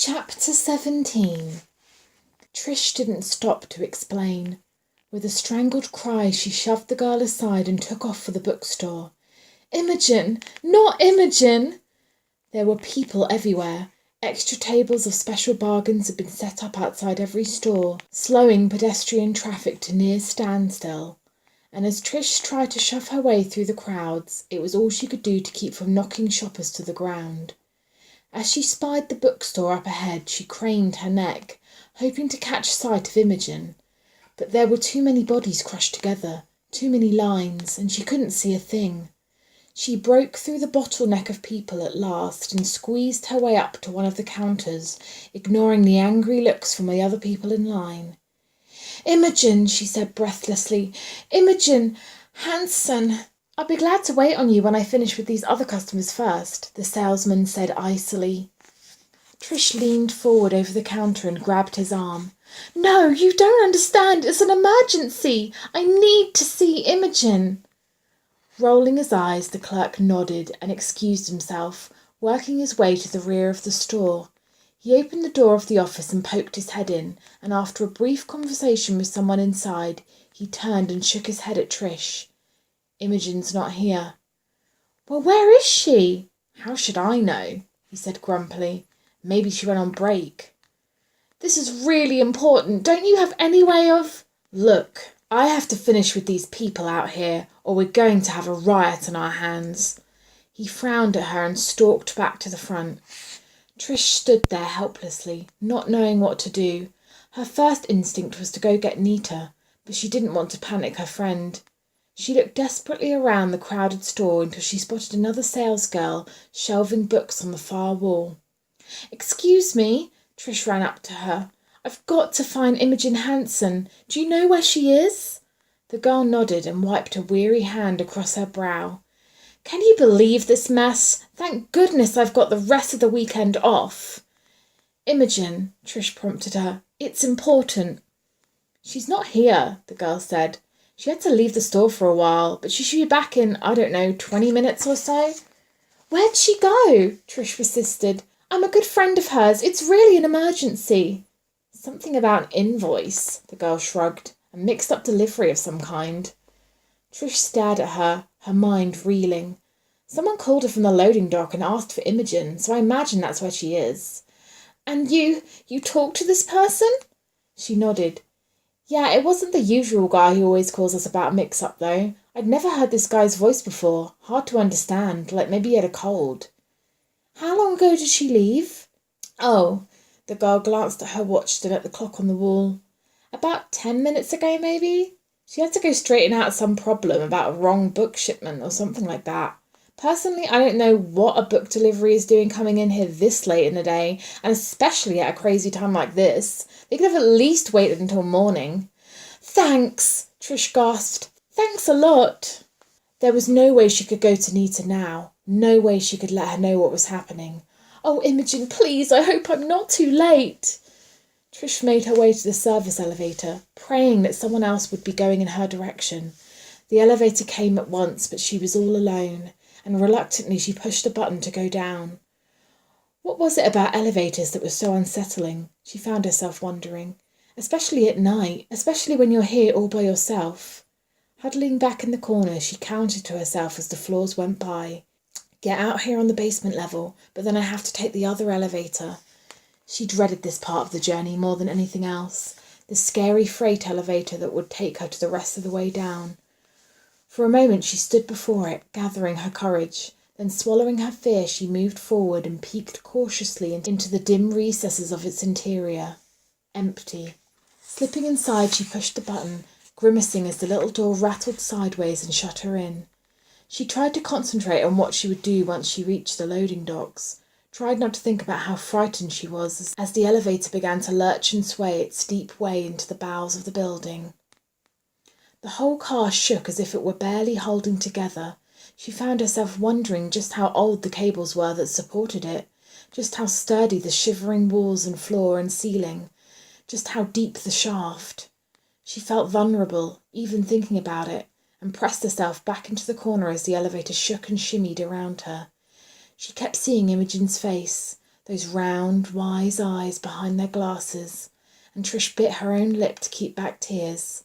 Chapter 17. Trish didn't stop to explain. With a strangled cry, she shoved the girl aside and took off for the bookstore. Imogen! Not Imogen! There were people everywhere. Extra tables of special bargains had been set up outside every store, slowing pedestrian traffic to near standstill. And as Trish tried to shove her way through the crowds, it was all she could do to keep from knocking shoppers to the ground. As she spied the bookstore up ahead, she craned her neck, hoping to catch sight of Imogen. But there were too many bodies crushed together, too many lines, and she couldn't see a thing. She broke through the bottleneck of people at last and squeezed her way up to one of the counters, ignoring the angry looks from the other people in line. "Imogen," she said breathlessly. "Imogen Hanson." "I'll be glad to wait on you when I finish with these other customers first," the salesman said icily. Trish leaned forward over the counter and grabbed his arm. "No, you don't understand. It's an emergency. I need to see Imogen." Rolling his eyes, the clerk nodded and excused himself, working his way to the rear of the store. He opened the door of the office and poked his head in, and after a brief conversation with someone inside, he turned and shook his head at Trish. "Imogen's not here." "Well, where is she?" "How should I know?" he said grumpily. "Maybe she went on break." "This is really important. Don't you have any way of—" "Look, I have to finish with these people out here, or we're going to have a riot on our hands." He frowned at her and stalked back to the front. Trish stood there helplessly, not knowing what to do. Her first instinct was to go get Nita, but she didn't want to panic her friend. She looked desperately around the crowded store until she spotted another salesgirl shelving books on the far wall. "Excuse me," Trish ran up to her. "I've got to find Imogen Hanson. Do you know where she is?" The girl nodded and wiped a weary hand across her brow. "Can you believe this mess? Thank goodness I've got the rest of the weekend off." "Imogen," Trish prompted her. "It's important." "She's not here," the girl said. "She had to leave the store for a while, but she should be back in, 20 minutes or so." "Where'd she go?" Trish persisted. "I'm a good friend of hers. It's really an emergency." "Something about an invoice," the girl shrugged. "A mixed-up delivery of some kind." Trish stared at her, her mind reeling. "Someone called her from the loading dock and asked for Imogen, so I imagine that's where she is." "And you talked to this person?" She nodded. "Yeah, it wasn't the usual guy who always calls us about a mix-up, though. I'd never heard this guy's voice before. Hard to understand, like maybe he had a cold." "How long ago did she leave?" "Oh," the girl glanced at her watch and at the clock on the wall. "About 10 minutes ago, maybe. She had to go straighten out some problem about a wrong book shipment or something like that. Personally, I don't know what a book delivery is doing coming in here this late in the day, and especially at a crazy time like this. They could have at least waited until morning." "Thanks," Trish gasped. "Thanks a lot." There was no way she could go to Nita now. No way she could let her know what was happening. "Oh, Imogen, please, I hope I'm not too late." Trish made her way to the service elevator, praying that someone else would be going in her direction. The elevator came at once, but she was all alone, and reluctantly she pushed a button to go down. What was it about elevators that was so unsettling? She found herself wondering. Especially at night, especially when you're here all by yourself. Huddling back in the corner, she counted to herself as the floors went by. "Get out here on the basement level, but then I have to take the other elevator." She dreaded this part of the journey more than anything else, the scary freight elevator that would take her to the rest of the way down. For a moment she stood before it, gathering her courage. Then, swallowing her fear, she moved forward and peeked cautiously into the dim recesses of its interior. Empty. Slipping inside, she pushed the button, grimacing as the little door rattled sideways and shut her in. She tried to concentrate on what she would do once she reached the loading docks. Tried not to think about how frightened she was as the elevator began to lurch and sway its steep way into the bowels of the building. The whole car shook as if it were barely holding together. She found herself wondering just how old the cables were that supported it, just how sturdy the shivering walls and floor and ceiling, just how deep the shaft. She felt vulnerable, even thinking about it, and pressed herself back into the corner as the elevator shook and shimmied around her. She kept seeing Imogen's face, those round, wise eyes behind their glasses, and Trish bit her own lip to keep back tears.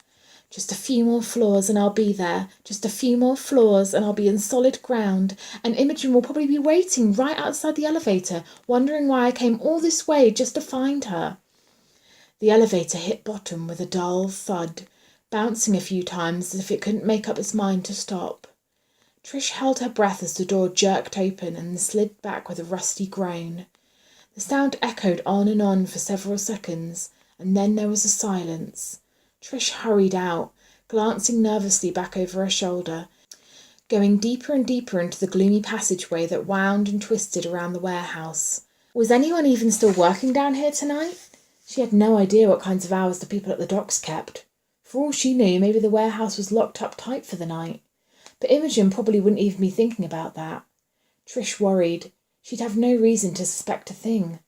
Just a few more floors and I'll be there. Just a few more floors and I'll be in solid ground, and Imogen will probably be waiting right outside the elevator, wondering why I came all this way just to find her. The elevator hit bottom with a dull thud, bouncing a few times as if it couldn't make up its mind to stop. Trish held her breath as the door jerked open and slid back with a rusty groan. The sound echoed on for several seconds, and then there was a silence. Trish hurried out, glancing nervously back over her shoulder, going deeper and deeper into the gloomy passageway that wound and twisted around the warehouse. Was anyone even still working down here tonight? She had no idea what kinds of hours the people at the docks kept. For all she knew, maybe the warehouse was locked up tight for the night. But Imogen probably wouldn't even be thinking about that. Trish worried. She'd have no reason to suspect a thing.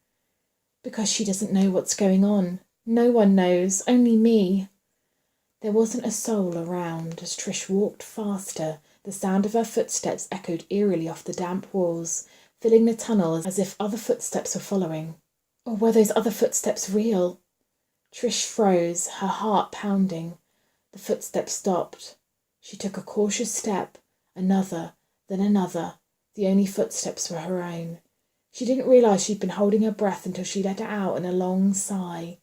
Because she doesn't know what's going on. No one knows, only me. There wasn't a soul around. As Trish walked faster, the sound of her footsteps echoed eerily off the damp walls, filling the tunnel as if other footsteps were following. Or were those other footsteps real? Trish froze, her heart pounding. The footsteps stopped. She took a cautious step, another, then another. The only footsteps were her own. She didn't realise she'd been holding her breath until she let it out in a long sigh.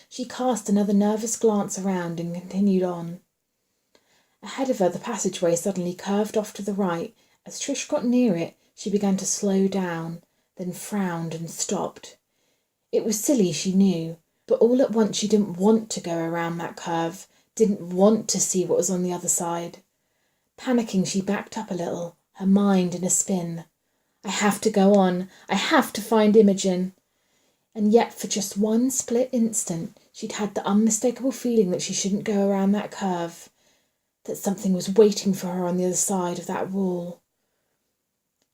She cast another nervous glance around and continued on. Ahead of her, the passageway suddenly curved off to the right. As Trish got near it, she began to slow down, then frowned and stopped. It was silly, she knew, but all at once she didn't want to go around that curve, didn't want to see what was on the other side. Panicking, she backed up a little, her mind in a spin. I have to go on. I have to find Imogen. And yet for just one split instant, she'd had the unmistakable feeling that she shouldn't go around that curve, that something was waiting for her on the other side of that wall.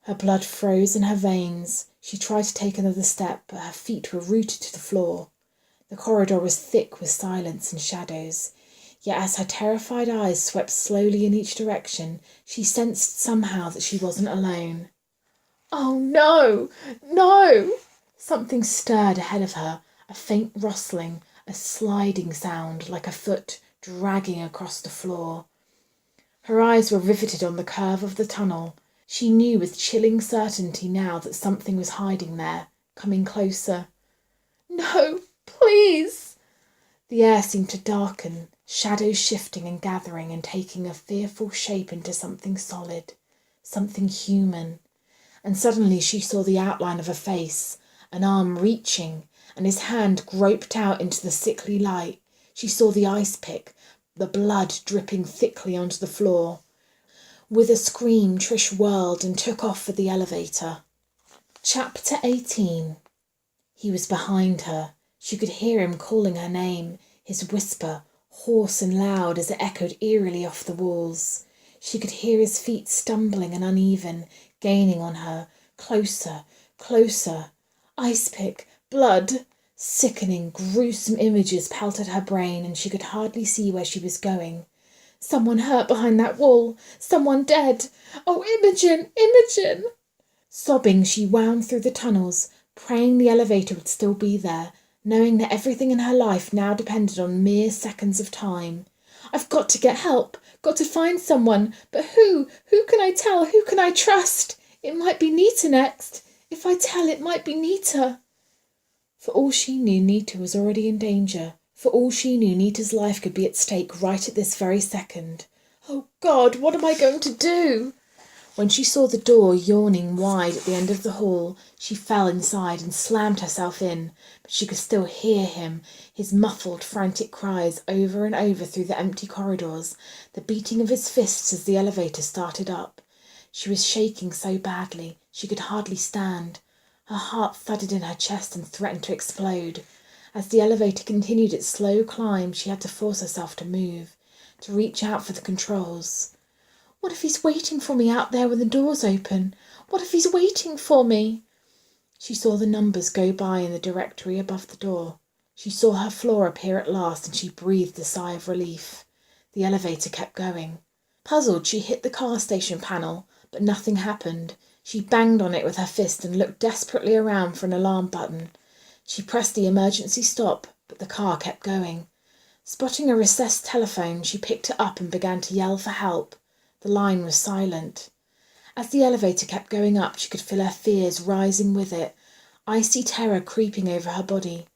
Her blood froze in her veins. She tried to take another step, but her feet were rooted to the floor. The corridor was thick with silence and shadows. Yet as her terrified eyes swept slowly in each direction, she sensed somehow that she wasn't alone. Oh, no! No! Something stirred ahead of her, a faint rustling, a sliding sound like a foot dragging across the floor. Her eyes were riveted on the curve of the tunnel. She knew with chilling certainty now that something was hiding there, coming closer. No, please! The air seemed to darken, shadows shifting and gathering and taking a fearful shape into something solid, something human. And suddenly she saw the outline of a face, an arm reaching, and his hand groped out into the sickly light. She saw the ice pick, the blood dripping thickly onto the floor. With a scream, Trish whirled and took off for the elevator. Chapter 18. He was behind her. She could hear him calling her name, his whisper, hoarse and loud as it echoed eerily off the walls. She could hear his feet stumbling and uneven, gaining on her, closer, closer. Ice pick, blood. Sickening, gruesome images pelted her brain, and she could hardly see where she was going. Someone hurt behind that wall. Someone dead. Oh, Imogen! Imogen! Sobbing, she wound through the tunnels, praying the elevator would still be there, knowing that everything in her life now depended on mere seconds of time. I've got to get help. Got to find someone. But who? Who can I tell? Who can I trust? It might be Nita next. If I tell, it might be Nita. For all she knew, Nita was already in danger. For all she knew, Nita's life could be at stake right at this very second. Oh, God, what am I going to do? When she saw the door yawning wide at the end of the hall, she fell inside and slammed herself in, but she could still hear him, his muffled, frantic cries over and over through the empty corridors, the beating of his fists as the elevator started up. She was shaking so badly, she could hardly stand. Her heart thudded in her chest and threatened to explode. As the elevator continued its slow climb, she had to force herself to move, to reach out for the controls. What if he's waiting for me out there when the doors open? What if he's waiting for me? She saw the numbers go by in the directory above the door. She saw her floor appear at last, and she breathed a sigh of relief. The elevator kept going. Puzzled, she hit the car station panel, but nothing happened. She banged on it with her fist and looked desperately around for an alarm button. She pressed the emergency stop, but the car kept going. Spotting a recessed telephone, she picked it up and began to yell for help. The line was silent. As the elevator kept going up, she could feel her fears rising with it, icy terror creeping over her body.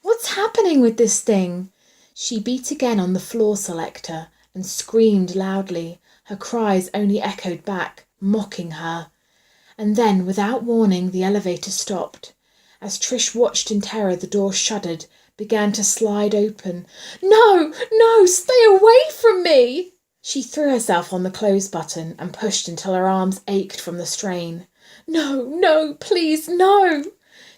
What's happening with this thing? She beat again on the floor selector and screamed loudly. Her cries only echoed back, mocking her. And then, without warning, the elevator stopped. As Trish watched in terror, the door shuddered, began to slide open. No, no, stay away from me! She threw herself on the close button and pushed until her arms ached from the strain. No, no, please, no!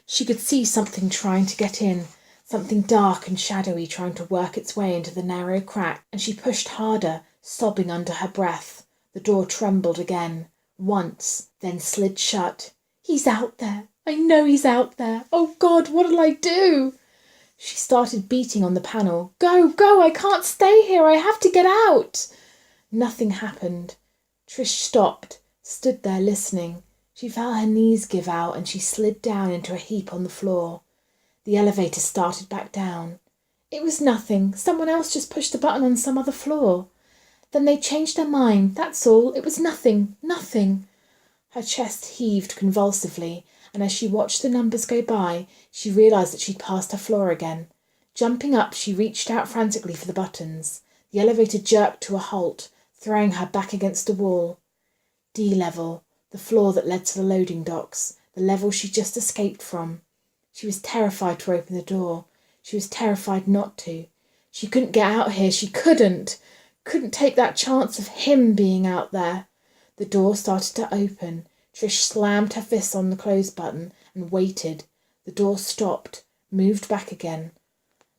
She could see something trying to get in, something dark and shadowy trying to work its way into the narrow crack, and she pushed harder, sobbing under her breath. The door trembled again, once, then slid shut. He's out there. I know he's out there. Oh God, what'll I do? She started beating on the panel. Go, go, I can't stay here. I have to get out. Nothing happened. Trish stopped, stood there listening. She felt her knees give out and she slid down into a heap on the floor. The elevator started back down. It was nothing. Someone else just pushed the button on some other floor. Then they changed their mind, that's all. It was nothing, nothing. Her chest heaved convulsively, and as she watched the numbers go by, she realised that she'd passed her floor again. Jumping up, she reached out frantically for the buttons. The elevator jerked to a halt, throwing her back against the wall. D level, the floor that led to the loading docks, the level she'd just escaped from. She was terrified to open the door. She was terrified not to. She couldn't get out here. She couldn't take that chance of him being out there. The door started to open. Trish slammed her fists on the close button and waited. The door stopped, moved back again.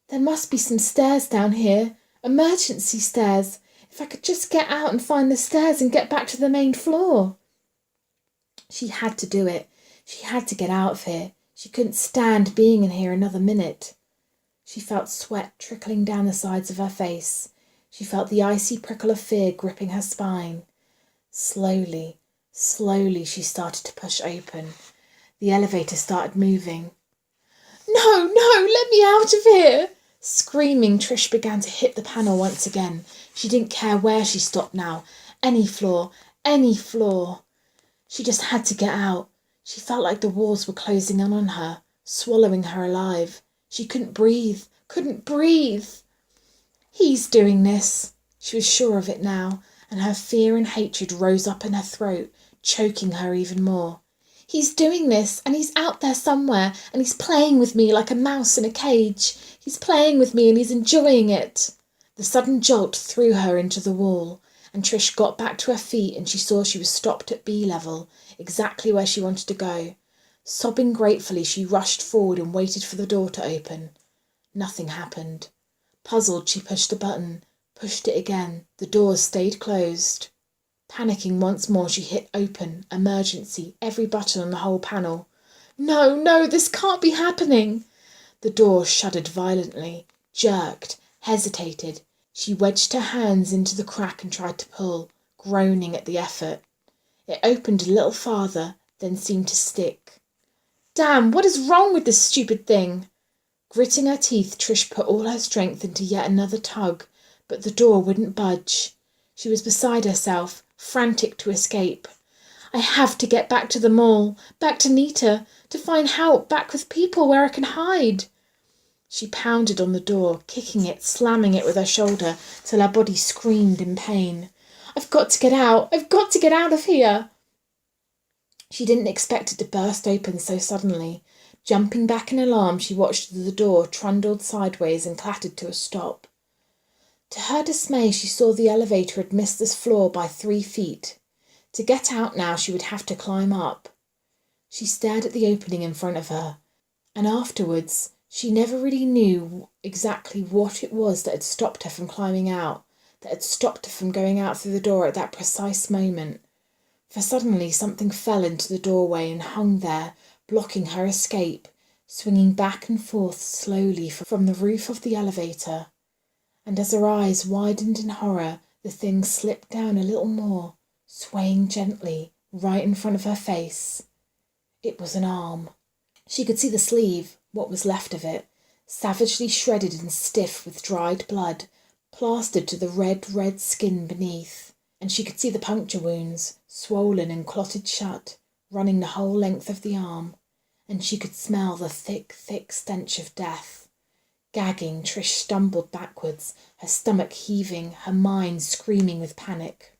There must be some stairs down here. Emergency stairs. If I could just get out and find the stairs and get back to the main floor. She had to do it. She had to get out of here. She couldn't stand being in here another minute. She felt sweat trickling down the sides of her face. She felt the icy prickle of fear gripping her spine. Slowly, slowly she started to push open. The elevator started moving. No, no, let me out of here! Screaming, Trish began to hit the panel once again. She didn't care where she stopped now. Any floor, any floor. She just had to get out. She felt like the walls were closing in on her, swallowing her alive. She couldn't breathe, couldn't breathe. He's doing this. She was sure of it now, and her fear and hatred rose up in her throat, choking her even more. He's doing this, and he's out there somewhere, and he's playing with me like a mouse in a cage. He's playing with me, and he's enjoying it. The sudden jolt threw her into the wall, and Trish got back to her feet, and she saw she was stopped at B level, exactly where she wanted to go. Sobbing gratefully, she rushed forward and waited for the door to open. Nothing happened. Puzzled, she pushed the button, pushed it again. The doors stayed closed. Panicking once more, she hit open, emergency, every button on the whole panel. No, no, this can't be happening. The door shuddered violently, jerked, hesitated. She wedged her hands into the crack and tried to pull, groaning at the effort. It opened a little farther, then seemed to stick. Damn, what is wrong with this stupid thing? Gritting her teeth, Trish put all her strength into yet another tug, but the door wouldn't budge. She was beside herself, frantic to escape. I have to get back to the mall, back to Nita, to find help, back with people where I can hide. She pounded on the door, kicking it, slamming it with her shoulder, till her body screamed in pain. I've got to get out. I've got to get out of here. She didn't expect it to burst open so suddenly. Jumping back in alarm, she watched as the door trundled sideways and clattered to a stop. To her dismay, she saw the elevator had missed this floor by 3 feet. To get out now, she would have to climb up. She stared at the opening in front of her, and afterwards, she never really knew exactly what it was that had stopped her from climbing out, that had stopped her from going out through the door at that precise moment. For suddenly something fell into the doorway and hung there, blocking her escape, swinging back and forth slowly from the roof of the elevator. And as her eyes widened in horror, the thing slipped down a little more, swaying gently, right in front of her face. It was an arm. She could see the sleeve, what was left of it, savagely shredded and stiff with dried blood, plastered to the red skin beneath. And she could see the puncture wounds, swollen and clotted shut, running the whole length of the arm. And she could smell the thick stench of death. Gagging, Trish stumbled backwards, her stomach heaving, her mind screaming with panic.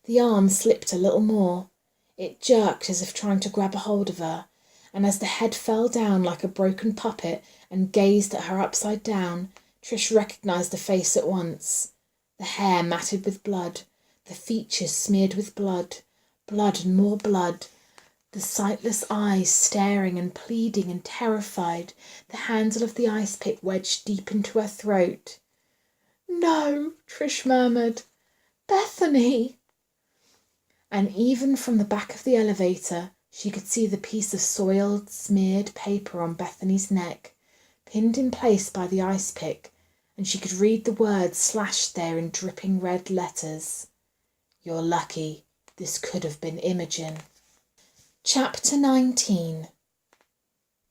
The arm slipped a little more. It jerked as if trying to grab a hold of her, and as the head fell down like a broken puppet and gazed at her upside down, Trish recognised the face at once. The hair matted with blood, the features smeared with blood, blood and more blood, the sightless eyes staring and pleading and terrified, the handle of the ice pick wedged deep into her throat. "No," Trish murmured. "Bethany!" And even from the back of the elevator, she could see the piece of soiled, smeared paper on Bethany's neck, pinned in place by the ice pick, and she could read the words slashed there in dripping red letters. "You're lucky. This could have been Imogen." Chapter 19.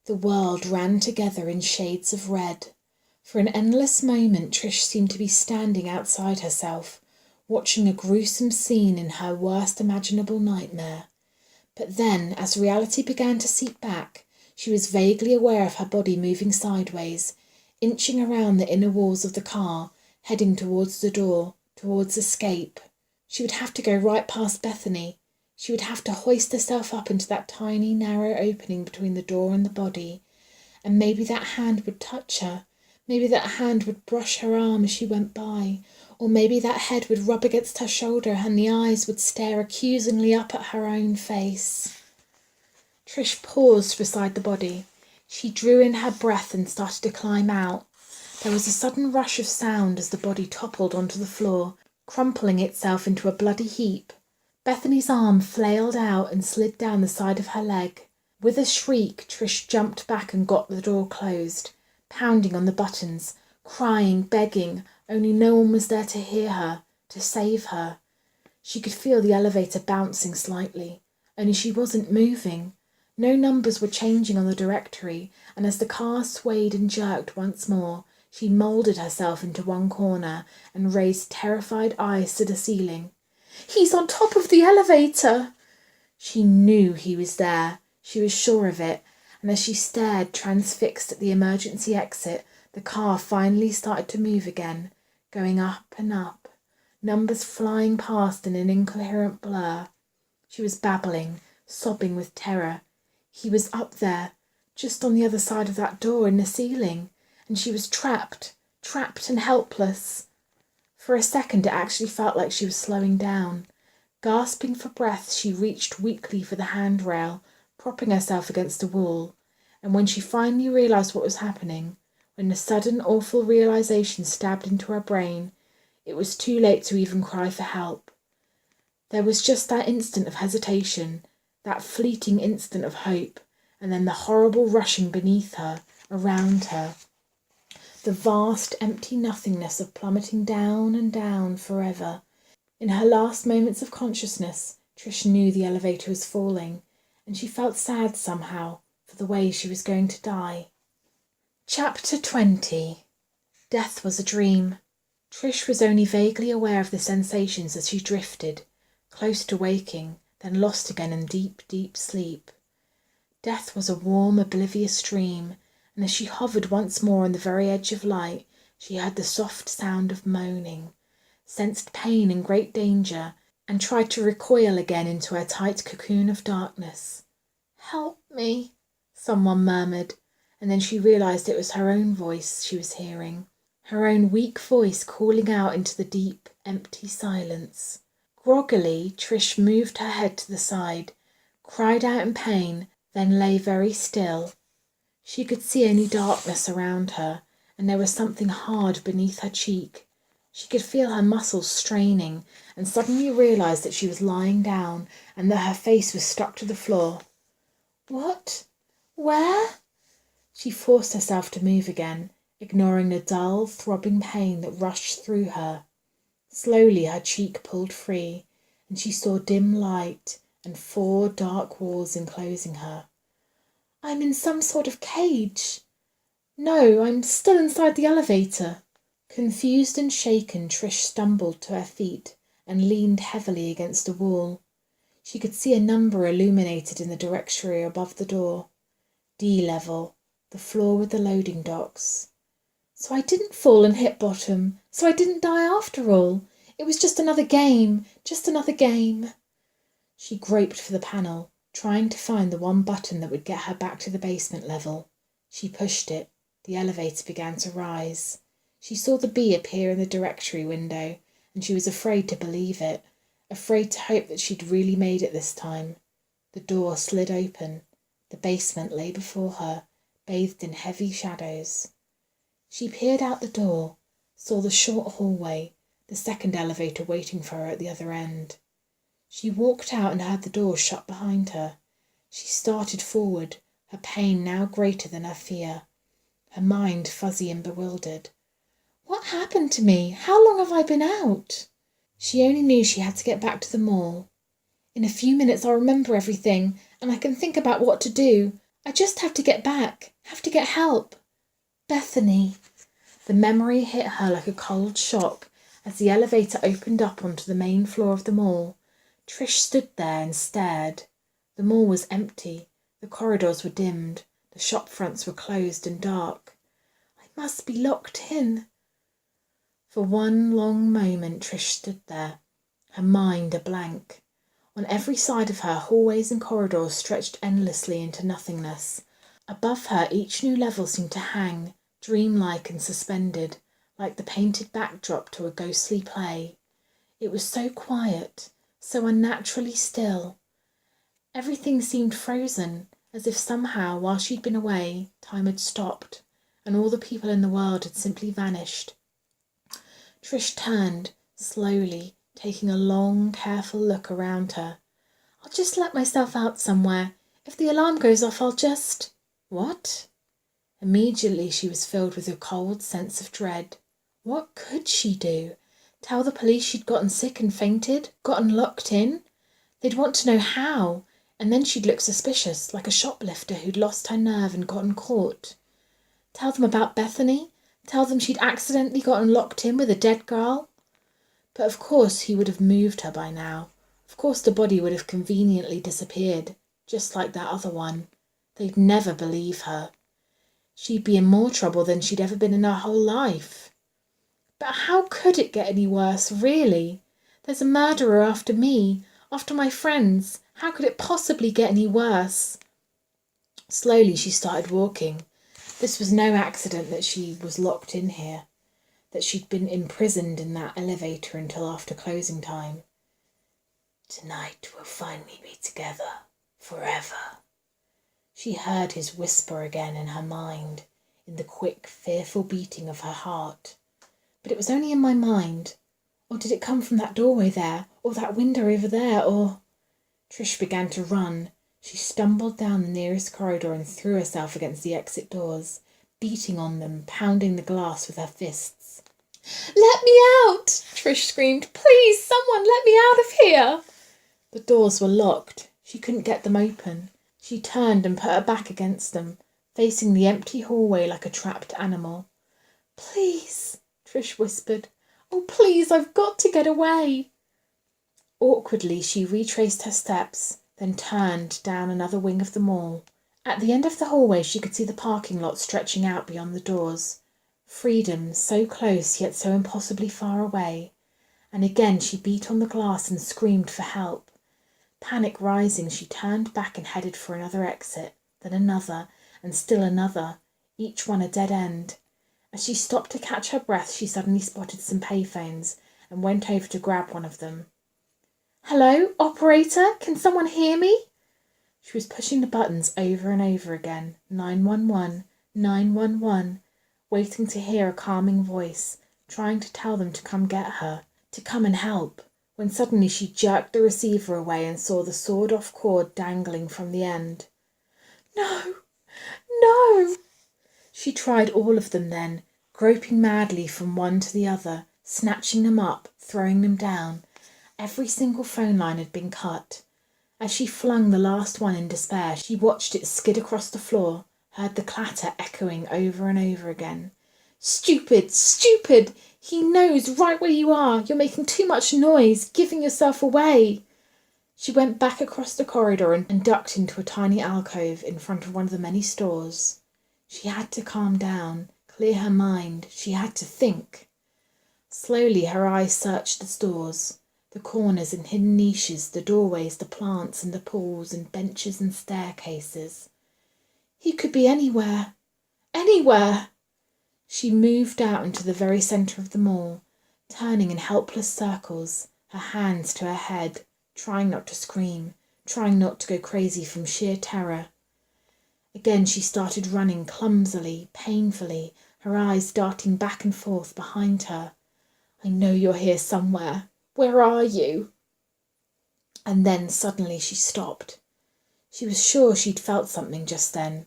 The world ran together in shades of red. For an endless moment Trish seemed to be standing outside herself, watching a gruesome scene in her worst imaginable nightmare. But then, as reality began to seep back, she was vaguely aware of her body moving sideways, inching around the inner walls of the car, heading towards the door, towards escape. She would have to go right past Bethany. She would have to hoist herself up into that tiny, narrow opening between the door and the body. And maybe that hand would touch her. Maybe that hand would brush her arm as she went by. Or maybe that head would rub against her shoulder and the eyes would stare accusingly up at her own face. Trish paused beside the body. She drew in her breath and started to climb out. There was a sudden rush of sound as the body toppled onto the floor, crumpling itself into a bloody heap. Bethany's arm flailed out and slid down the side of her leg. With a shriek, Trish jumped back and got the door closed, pounding on the buttons, crying, begging, only no one was there to hear her, to save her. She could feel the elevator bouncing slightly, only she wasn't moving. No numbers were changing on the directory, and as the car swayed and jerked once more, she moulded herself into one corner and raised terrified eyes to the ceiling. "He's on top of the elevator!" She knew he was there. She was sure of it. And as she stared transfixed at the emergency exit, the car finally started to move again, going up and up, numbers flying past in an incoherent blur. She was babbling, sobbing with terror. He was up there, just on the other side of that door in the ceiling, and she was trapped and helpless. For a second it actually felt like she was slowing down. Gasping for breath, she reached weakly for the handrail, propping herself against the wall. And when she finally realised what was happening, when the sudden awful realisation stabbed into her brain, it was too late to even cry for help. There was just that instant of hesitation, that fleeting instant of hope, and then the horrible rushing beneath her, around her. The vast, empty nothingness of plummeting down and down forever. In her last moments of consciousness, Trish knew the elevator was falling, and she felt sad somehow for the way she was going to die. Chapter 20. Death was a dream. Trish was only vaguely aware of the sensations as she drifted, close to waking, then lost again in deep sleep. Death was a warm, oblivious dream, and as she hovered once more on the very edge of light, she heard the soft sound of moaning, sensed pain and great danger, and tried to recoil again into her tight cocoon of darkness. "Help me," someone murmured, and then she realised it was her own voice she was hearing, her own weak voice calling out into the deep, empty silence. Groggily, Trish moved her head to the side, cried out in pain, then lay very still. She could see only darkness around her, and there was something hard beneath her cheek. She could feel her muscles straining, and suddenly realised that she was lying down and that her face was stuck to the floor. "What? Where?" She forced herself to move again, ignoring the dull, throbbing pain that rushed through her. Slowly her cheek pulled free, and she saw dim light, and 4 dark walls enclosing her. I'm in some sort of cage. No, I'm still inside the elevator. Confused and shaken, Trish stumbled to her feet and leaned heavily against a wall. She could see a number illuminated in the directory above the door. D level, the floor with the loading docks. So I didn't fall and hit bottom. So I didn't die after all. It was just another game. Just another game. She groped for the panel, trying to find the one button that would get her back to the basement level. She pushed it. The elevator began to rise. She saw the B appear in the directory window, and she was afraid to believe it, afraid to hope that she'd really made it this time. The door slid open. The basement lay before her, bathed in heavy shadows. She peered out the door, saw the short hallway, the second elevator waiting for her at the other end. She walked out and heard the door shut behind her. She started forward, her pain now greater than her fear, her mind fuzzy and bewildered. What happened to me? How long have I been out? She only knew she had to get back to the mall. In a few minutes I'll remember everything, and I can think about what to do. I just have to get back, have to get help. Bethany. The memory hit her like a cold shock as the elevator opened up onto the main floor of the mall. Trish stood there and stared. The mall was empty. The corridors were dimmed. The shop fronts were closed and dark. I must be locked in. For one long moment Trish stood there, her mind a blank. On every side of her, hallways and corridors stretched endlessly into nothingness. Above her, each new level seemed to hang, dreamlike and suspended, like the painted backdrop to a ghostly play. It was so quiet, so unnaturally still. Everything seemed frozen, as if somehow, while she'd been away, time had stopped, and all the people in the world had simply vanished. Trish turned, slowly, taking a long, careful look around her. I'll just let myself out somewhere. If the alarm goes off, I'll just... What? Immediately she was filled with a cold sense of dread. What could she do? Tell the police she'd gotten sick and fainted? Gotten locked in? They'd want to know how, and then she'd look suspicious, like a shoplifter who'd lost her nerve and gotten caught. Tell them about Bethany? Tell them she'd accidentally gotten locked in with a dead girl? But of course he would have moved her by now. Of course the body would have conveniently disappeared, just like that other one. They'd never believe her. She'd be in more trouble than she'd ever been in her whole life. But how could it get any worse, really? There's a murderer after me, after my friends. How could it possibly get any worse? Slowly she started walking. This was no accident that she was locked in here, that she'd been imprisoned in that elevator until after closing time. Tonight we'll finally be together, forever. She heard his whisper again in her mind, in the quick, fearful beating of her heart. But it was only in my mind. Or did it come from that doorway there, or that window over there, or... Trish began to run. She stumbled down the nearest corridor and threw herself against the exit doors, beating on them, pounding the glass with her fists. Let me out! Trish screamed. Please, someone, let me out of here! The doors were locked. She couldn't get them open. She turned and put her back against them, facing the empty hallway like a trapped animal. Please, Trish whispered. Oh, please, I've got to get away. Awkwardly, she retraced her steps, then turned down another wing of the mall. At the end of the hallway, she could see the parking lot stretching out beyond the doors. Freedom, so close yet so impossibly far away. And again she beat on the glass and screamed for help. Panic rising, she turned back and headed for another exit, then another, and still another, each one a dead end. As she stopped to catch her breath, she suddenly spotted some payphones and went over to grab one of them. Hello, operator? Can someone hear me? She was pushing the buttons over and over again. 911, 911, waiting to hear a calming voice, trying to tell them to come get her, to come and help, when suddenly she jerked the receiver away and saw the sawed-off cord dangling from the end. No! No! She tried all of them then, groping madly from one to the other, snatching them up, throwing them down. Every single phone line had been cut. As she flung the last one in despair, she watched it skid across the floor, heard the clatter echoing over and over again. Stupid! Stupid! He knows right where you are. You're making too much noise, giving yourself away. She went back across the corridor and ducked into a tiny alcove in front of one of the many stores. She had to calm down, clear her mind. She had to think. Slowly her eyes searched the stores, the corners and hidden niches, the doorways, the plants and the pools and benches and staircases. He could be anywhere. Anywhere! She moved out into the very centre of the mall, turning in helpless circles, her hands to her head, trying not to scream, trying not to go crazy from sheer terror. Again she started running clumsily, painfully, her eyes darting back and forth behind her. I know you're here somewhere. Where are you? And then suddenly she stopped. She was sure she'd felt something just then.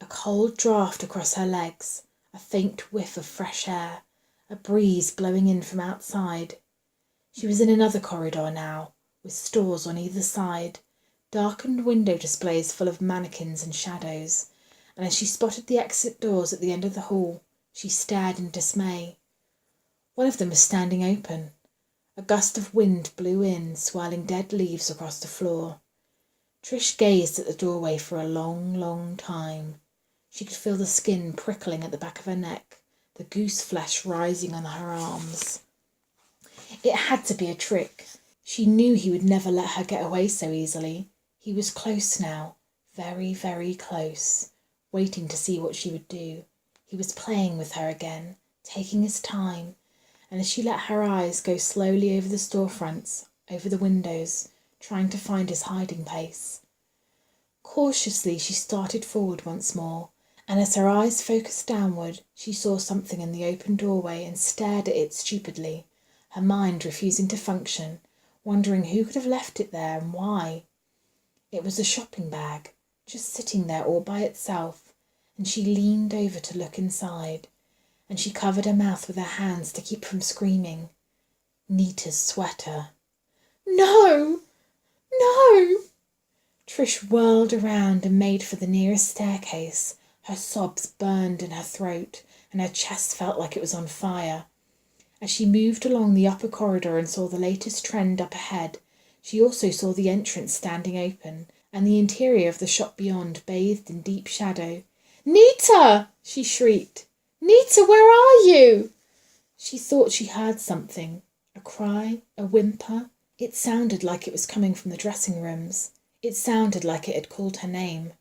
A cold draught across her legs, a faint whiff of fresh air, a breeze blowing in from outside. She was in another corridor now, with stores on either side, darkened window displays full of mannequins and shadows, and as she spotted the exit doors at the end of the hall, she stared in dismay. One of them was standing open. A gust of wind blew in, swirling dead leaves across the floor. Trish gazed at the doorway for a long, long time. She could feel the skin prickling at the back of her neck, the goose flesh rising on her arms. It had to be a trick. She knew he would never let her get away so easily. He was close now, very, very close, waiting to see what she would do. He was playing with her again, taking his time, and as she let her eyes go slowly over the storefronts, over the windows, trying to find his hiding place. Cautiously she started forward once more, and as her eyes focused downward, she saw something in the open doorway and stared at it stupidly, her mind refusing to function, wondering who could have left it there and why. It was a shopping bag, just sitting there all by itself, and she leaned over to look inside, and she covered her mouth with her hands to keep from screaming. Nita's sweater. No! No! Trish whirled around and made for the nearest staircase. Her sobs burned in her throat, and her chest felt like it was on fire. As she moved along the upper corridor and saw the latest trend up ahead, she also saw the entrance standing open, and the interior of the shop beyond bathed in deep shadow. "Nita!" she shrieked. "Nita, where are you?" She thought she heard something, a cry, a whimper. It sounded like it was coming from the dressing rooms. It sounded like it had called her name.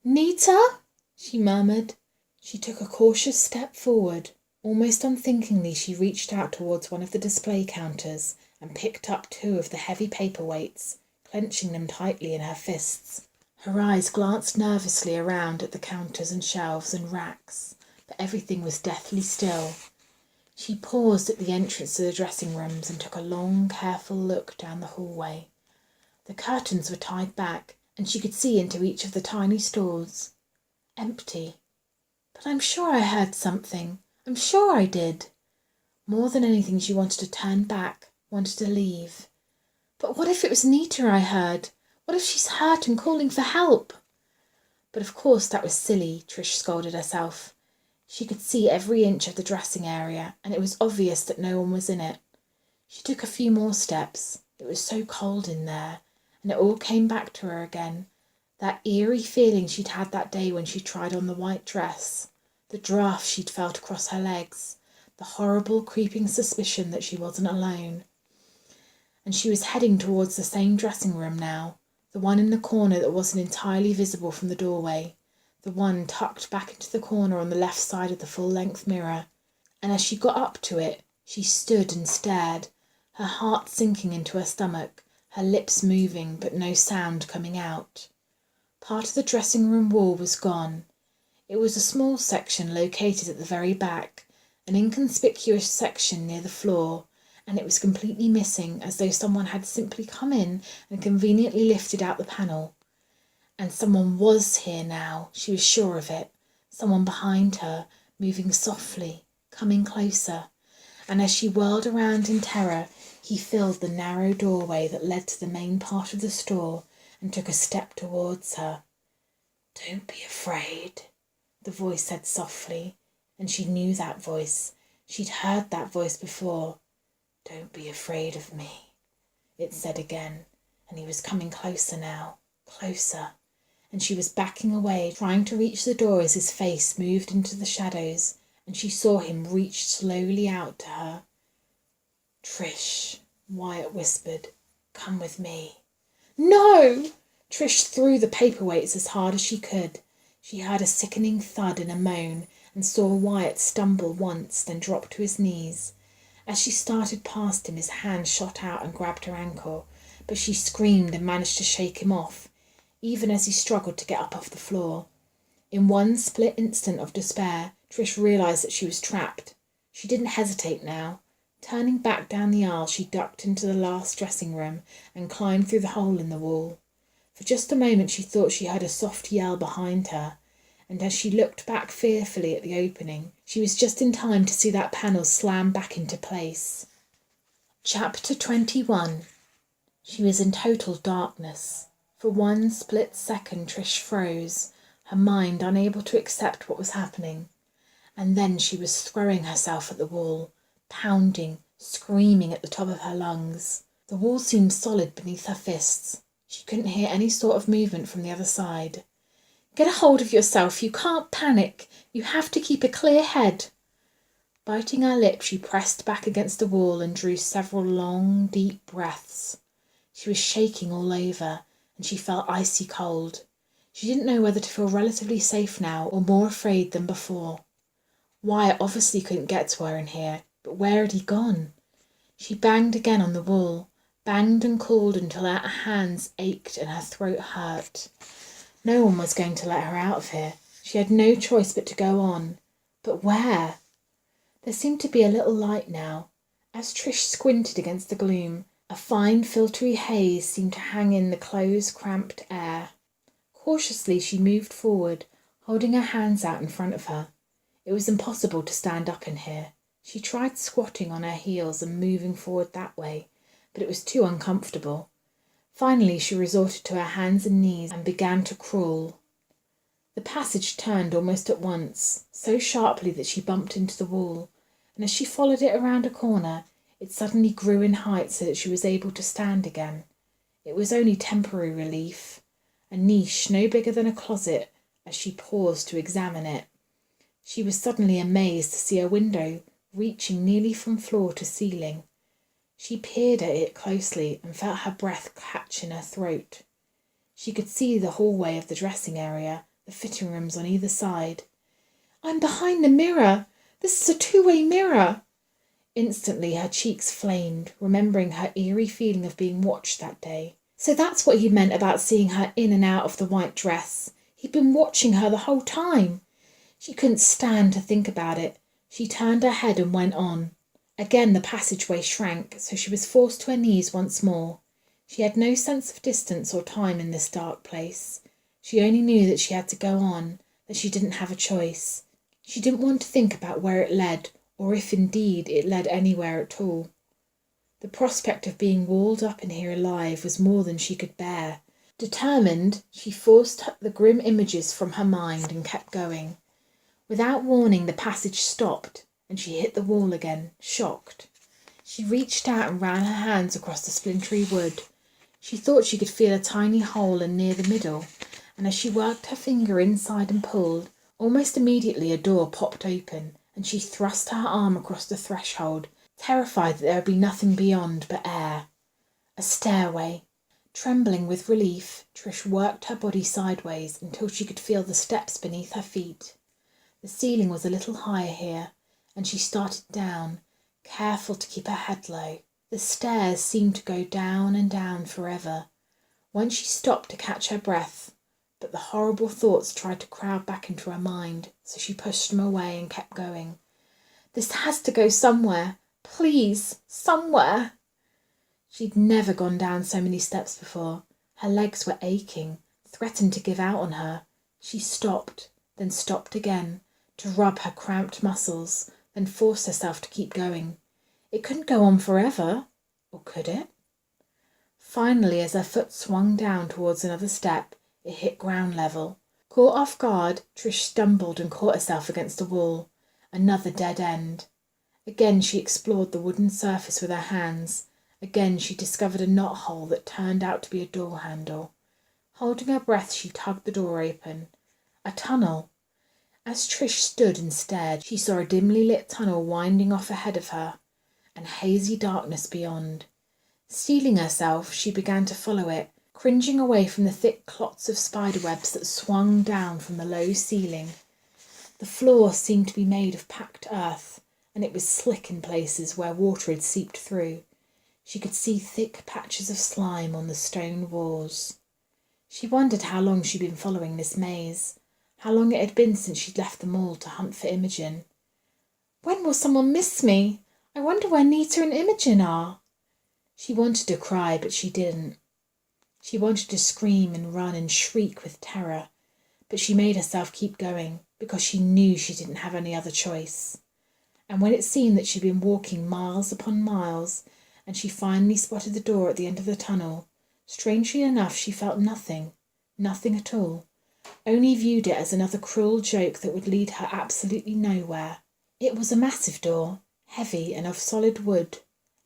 "Nita?" she murmured. She took a cautious step forward. Almost unthinkingly, she reached out towards one of the display counters and picked up 2 of the heavy paperweights, clenching them tightly in her fists. Her eyes glanced nervously around at the counters and shelves and racks, but everything was deathly still. She paused at the entrance to the dressing rooms and took a long, careful look down the hallway. The curtains were tied back, and she could see into each of the tiny stores. Empty. But I'm sure I heard something. I'm sure I did. More than anything, she wanted to turn back, wanted to leave. But what if it was Nita I heard? What if she's hurt and calling for help? But of course that was silly, Trish scolded herself. She could see every inch of the dressing area, and it was obvious that no one was in it. She took a few more steps. It was so cold in there, and it all came back to her again. That eerie feeling she'd had that day when she tried on the white dress, the draft she'd felt across her legs, the horrible creeping suspicion that she wasn't alone. And she was heading towards the same dressing room now, the one in the corner that wasn't entirely visible from the doorway, the one tucked back into the corner on the left side of the full-length mirror. And as she got up to it, she stood and stared, her heart sinking into her stomach, her lips moving but no sound coming out. Part of the dressing room wall was gone. It was a small section located at the very back, an inconspicuous section near the floor, and it was completely missing, as though someone had simply come in and conveniently lifted out the panel. And someone was here now, she was sure of it. Someone behind her, moving softly, coming closer. And as she whirled around in terror, he filled the narrow doorway that led to the main part of the store, and took a step towards her. "Don't be afraid," the voice said softly, and she knew that voice. She'd heard that voice before. "Don't be afraid of me," it said again, and he was coming closer now, closer, and she was backing away, trying to reach the door as his face moved into the shadows, and she saw him reach slowly out to her. "Trish," Wyatt whispered, "come with me." "No!" Trish threw the paperweights as hard as she could. She heard a sickening thud and a moan, and saw Wyatt stumble once, then drop to his knees. As she started past him, his hand shot out and grabbed her ankle, but she screamed and managed to shake him off, even as he struggled to get up off the floor. In one split instant of despair, Trish realised that she was trapped. She didn't hesitate now. Turning back down the aisle, she ducked into the last dressing room and climbed through the hole in the wall. For just a moment she thought she heard a soft yell behind her, and as she looked back fearfully at the opening, she was just in time to see that panel slam back into place. Chapter 21. She was in total darkness. For one split second Trish froze, her mind unable to accept what was happening. And then she was throwing herself at the wall, pounding, screaming at the top of her lungs. The wall seemed solid beneath her fists. She couldn't hear any sort of movement from the other side. "Get a hold of yourself. You can't panic. You have to keep a clear head." Biting her lip, she pressed back against the wall and drew several long, deep breaths. She was shaking all over, and she felt icy cold. She didn't know whether to feel relatively safe now or more afraid than before. Wyatt obviously couldn't get to her in here, but where had he gone? She banged again on the wall, banged and called until her hands ached and her throat hurt. No one was going to let her out of here. She had no choice but to go on. But where? There seemed to be a little light now. As Trish squinted against the gloom, a fine filtery haze seemed to hang in the close, cramped air. Cautiously she moved forward, holding her hands out in front of her. It was impossible to stand up in here. She tried squatting on her heels and moving forward that way, but it was too uncomfortable. Finally she resorted to her hands and knees and began to crawl. The passage turned almost at once, so sharply that she bumped into the wall, and as she followed it around a corner, it suddenly grew in height so that she was able to stand again. It was only temporary relief, a niche no bigger than a closet, as she paused to examine it. She was suddenly amazed to see a window reaching nearly from floor to ceiling. She peered at it closely and felt her breath catch in her throat. She could see the hallway of the dressing area, the fitting rooms on either side. "I'm behind the mirror! This is a two-way mirror!" Instantly her cheeks flamed, remembering her eerie feeling of being watched that day. So that's what he meant about seeing her in and out of the white dress. He'd been watching her the whole time. She couldn't stand to think about it. She turned her head and went on. Again the passageway shrank, so she was forced to her knees once more. She had no sense of distance or time in this dark place. She only knew that she had to go on, that she didn't have a choice. She didn't want to think about where it led, or if indeed it led anywhere at all. The prospect of being walled up in here alive was more than she could bear. Determined, she forced the grim images from her mind and kept going. Without warning, the passage stopped, and she hit the wall again, shocked. She reached out and ran her hands across the splintery wood. She thought she could feel a tiny hole in near the middle, and as she worked her finger inside and pulled, almost immediately a door popped open, and she thrust her arm across the threshold, terrified that there would be nothing beyond but air. A stairway. Trembling with relief, Trish worked her body sideways until she could feel the steps beneath her feet. The ceiling was a little higher here, and she started down, careful to keep her head low. The stairs seemed to go down and down forever. Once she stopped to catch her breath, but the horrible thoughts tried to crowd back into her mind, so she pushed them away and kept going. This has to go somewhere. Please, somewhere. She'd never gone down so many steps before. Her legs were aching, threatened to give out on her. She stopped, then stopped again, to rub her cramped muscles, then forced herself to keep going. It couldn't go on forever, or could it? Finally, as her foot swung down towards another step, it hit ground level. Caught off guard, Trish stumbled and caught herself against a wall. Another dead end. Again she explored the wooden surface with her hands. Again she discovered a knothole that turned out to be a door handle. Holding her breath, she tugged the door open. A tunnel. As Trish stood and stared, she saw a dimly lit tunnel winding off ahead of her, and hazy darkness beyond. Steeling herself, she began to follow it, cringing away from the thick clots of spiderwebs that swung down from the low ceiling. The floor seemed to be made of packed earth, and it was slick in places where water had seeped through. She could see thick patches of slime on the stone walls. She wondered how long she'd been following this maze, how long it had been since she'd left the mall to hunt for Imogen. When will someone miss me? I wonder where Nita and Imogen are. She wanted to cry, but she didn't. She wanted to scream and run and shriek with terror, but she made herself keep going because she knew she didn't have any other choice. And when it seemed that she'd been walking miles upon miles, and she finally spotted the door at the end of the tunnel, strangely enough she felt nothing at all, only viewed it as another cruel joke that would lead her absolutely nowhere. It was a massive door, heavy and of solid wood,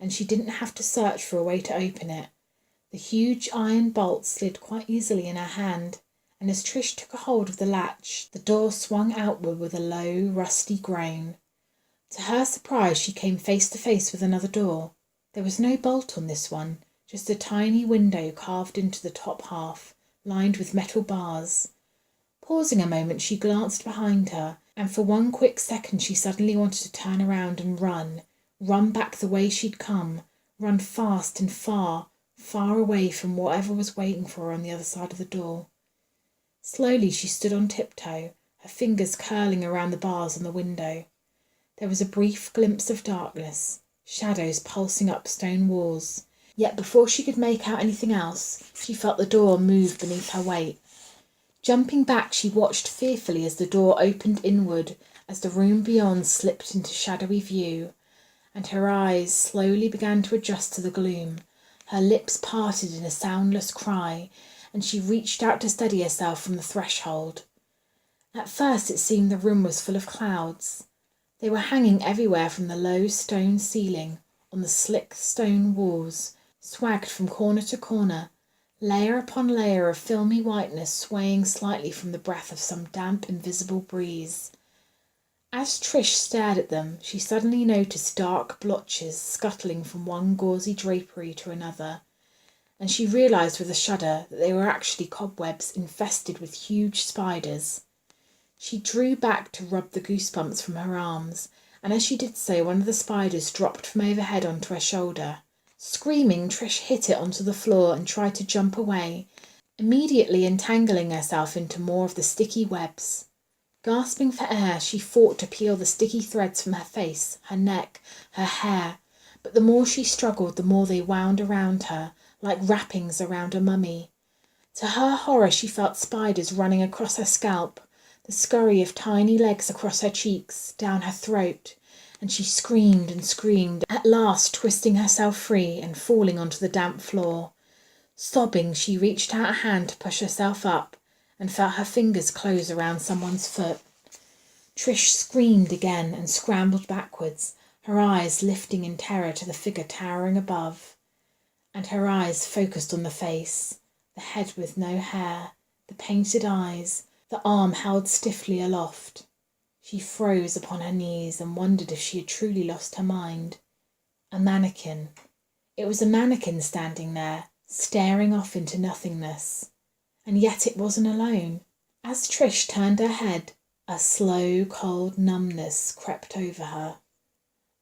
and she didn't have to search for a way to open it. The huge iron bolt slid quite easily in her hand, and as Trish took a hold of the latch, the door swung outward with a low, rusty groan. To her surprise, she came face to face with another door. There was no bolt on this one, just a tiny window carved into the top half, lined with metal bars. Pausing a moment, she glanced behind her, and for one quick second she suddenly wanted to turn around and run back the way she'd come, run fast and far away from whatever was waiting for her on the other side of the door. Slowly she stood on tiptoe, her fingers curling around the bars on the window. There was a brief glimpse of darkness, shadows pulsing up stone walls. Yet before she could make out anything else, she felt the door move beneath her weight. Jumping back, she watched fearfully as the door opened inward, as the room beyond slipped into shadowy view, and her eyes slowly began to adjust to the gloom. Her lips parted in a soundless cry, and she reached out to steady herself from the threshold. At first it seemed the room was full of clouds. They were hanging everywhere from the low stone ceiling, on the slick stone walls, swagged from corner to corner, layer upon layer of filmy whiteness swaying slightly from the breath of some damp, invisible breeze. As Trish stared at them, she suddenly noticed dark blotches scuttling from one gauzy drapery to another, and she realised with a shudder that they were actually cobwebs infested with huge spiders. She drew back to rub the goosebumps from her arms, and as she did so, one of the spiders dropped from overhead onto her shoulder. Screaming, Trish hit it onto the floor and tried to jump away, immediately entangling herself into more of the sticky webs. Gasping for air, she fought to peel the sticky threads from her face, her neck, her hair, but the more she struggled, the more they wound around her, like wrappings around a mummy. To her horror, she felt spiders running across her scalp, the scurry of tiny legs across her cheeks, down her throat, and she screamed and screamed, at last twisting herself free and falling onto the damp floor. Sobbing, she reached out a hand to push herself up, and felt her fingers close around someone's foot. Trish screamed again and scrambled backwards, her eyes lifting in terror to the figure towering above. And her eyes focused on the face, the head with no hair, the painted eyes, the arm held stiffly aloft. She froze upon her knees and wondered if she had truly lost her mind. A mannequin. It was a mannequin standing there, staring off into nothingness. And yet it wasn't alone. As Trish turned her head, a slow, cold numbness crept over her.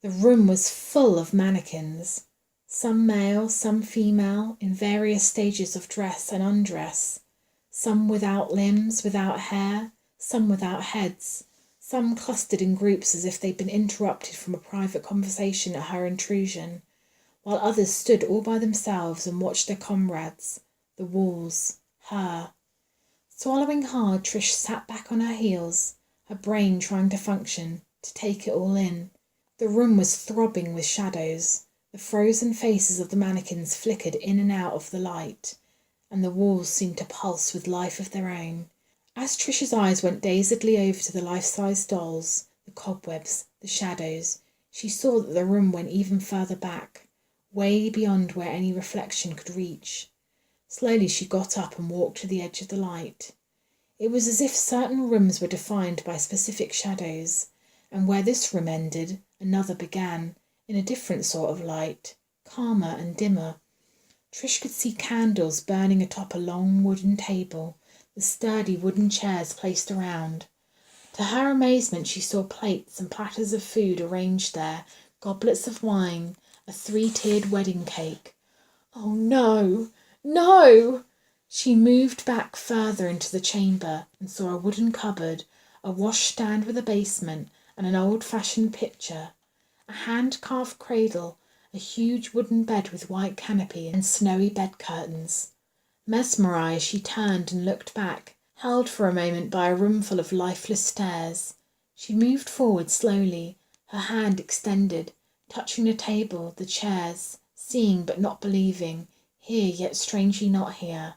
The room was full of mannequins, some male, some female, in various stages of dress and undress, some without limbs, without hair, some without heads, some clustered in groups as if they'd been interrupted from a private conversation at her intrusion, while others stood all by themselves and watched their comrades, the walls, her. Swallowing hard, Trish sat back on her heels, her brain trying to function, to take it all in. The room was throbbing with shadows, The frozen faces of the mannequins flickered in and out of the light, and the walls seemed to pulse with life of their own. As Trish's eyes went dazedly over to the life-size dolls, the cobwebs, the shadows, she saw that the room went even further back, way beyond where any reflection could reach. Slowly she got up and walked to the edge of the light. It was as if certain rooms were defined by specific shadows, and where this room ended, another began, in a different sort of light, calmer and dimmer. Trish could see candles burning atop a long wooden table, the sturdy wooden chairs placed around. To her amazement, she saw plates and platters of food arranged there, goblets of wine, a 3-tiered wedding cake. Oh no, no! She moved back further into the chamber and saw a wooden cupboard, a washstand with a basement, and an old-fashioned pitcher, a hand-carved cradle, a huge wooden bed with white canopy and snowy bed curtains. Mesmerised, she turned and looked back, held for a moment by a roomful of lifeless stairs. She moved forward slowly, her hand extended, touching the table, the chairs, seeing but not believing, here yet strangely not here.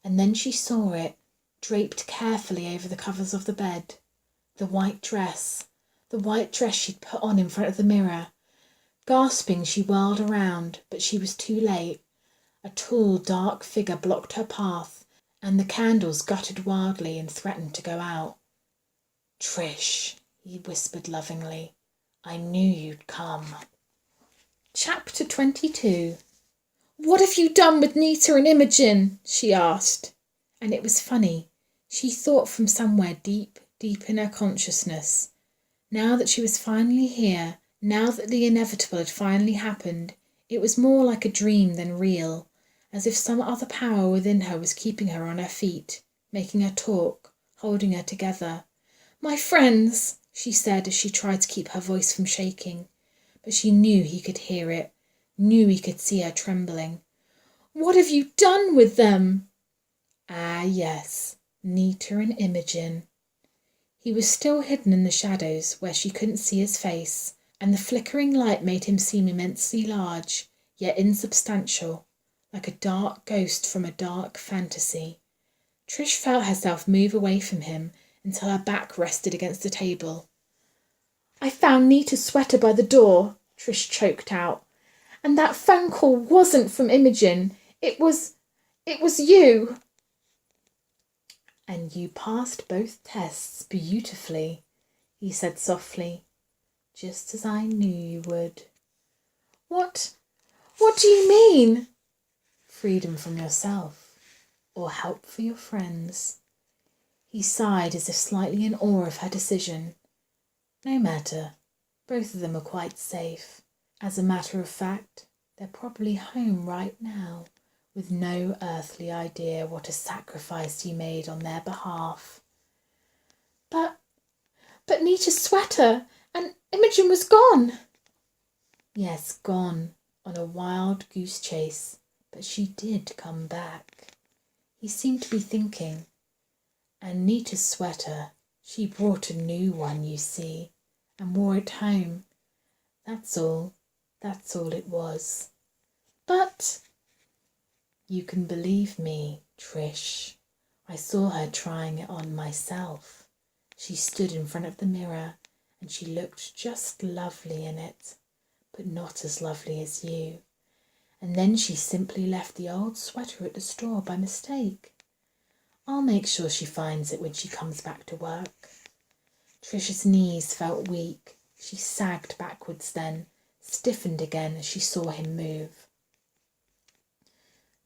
And then she saw it, draped carefully over the covers of the bed. The white dress she'd put on in front of the mirror. Gasping, she whirled around, but she was too late. A tall, dark figure blocked her path, and the candles guttered wildly and threatened to go out. "Trish," he whispered lovingly, "I knew you'd come." Chapter 22. "What have you done with Nita and Imogen?" she asked. And it was funny. She thought from somewhere deep, deep in her consciousness. Now that she was finally here, now that the inevitable had finally happened, it was more like a dream than real, as if some other power within her was keeping her on her feet, making her talk, holding her together. "My friends," she said as she tried to keep her voice from shaking. But she knew he could hear it, knew he could see her trembling. "What have you done with them?" Ah, yes, Nita and Imogen. He was still hidden in the shadows where she couldn't see his face, and the flickering light made him seem immensely large, yet insubstantial, like a dark ghost from a dark fantasy. Trish felt herself move away from him until her back rested against the table. "I found Nita's sweater by the door," Trish choked out. "And that phone call wasn't from Imogen. It was you." "And you passed both tests beautifully," he said softly. "Just as I knew you would." What do you mean?" "Freedom from yourself, or help for your friends." He sighed as if slightly in awe of her decision. "No matter. Both of them are quite safe. As a matter of fact, they're probably home right now, with no earthly idea what a sacrifice you made on their behalf." But Nita's sweater, and Imogen was gone." "Yes, gone, on a wild goose chase, but she did come back." He seemed to be thinking. "And Nita's sweater, she brought a new one, you see, and wore it home. That's all it was." "But—" "You can believe me, Trish. I saw her trying it on myself. She stood in front of the mirror, and she looked just lovely in it, but not as lovely as you. And then she simply left the old sweater at the store by mistake. I'll make sure she finds it when she comes back to work." Trish's knees felt weak. She sagged backwards then, stiffened again as she saw him move.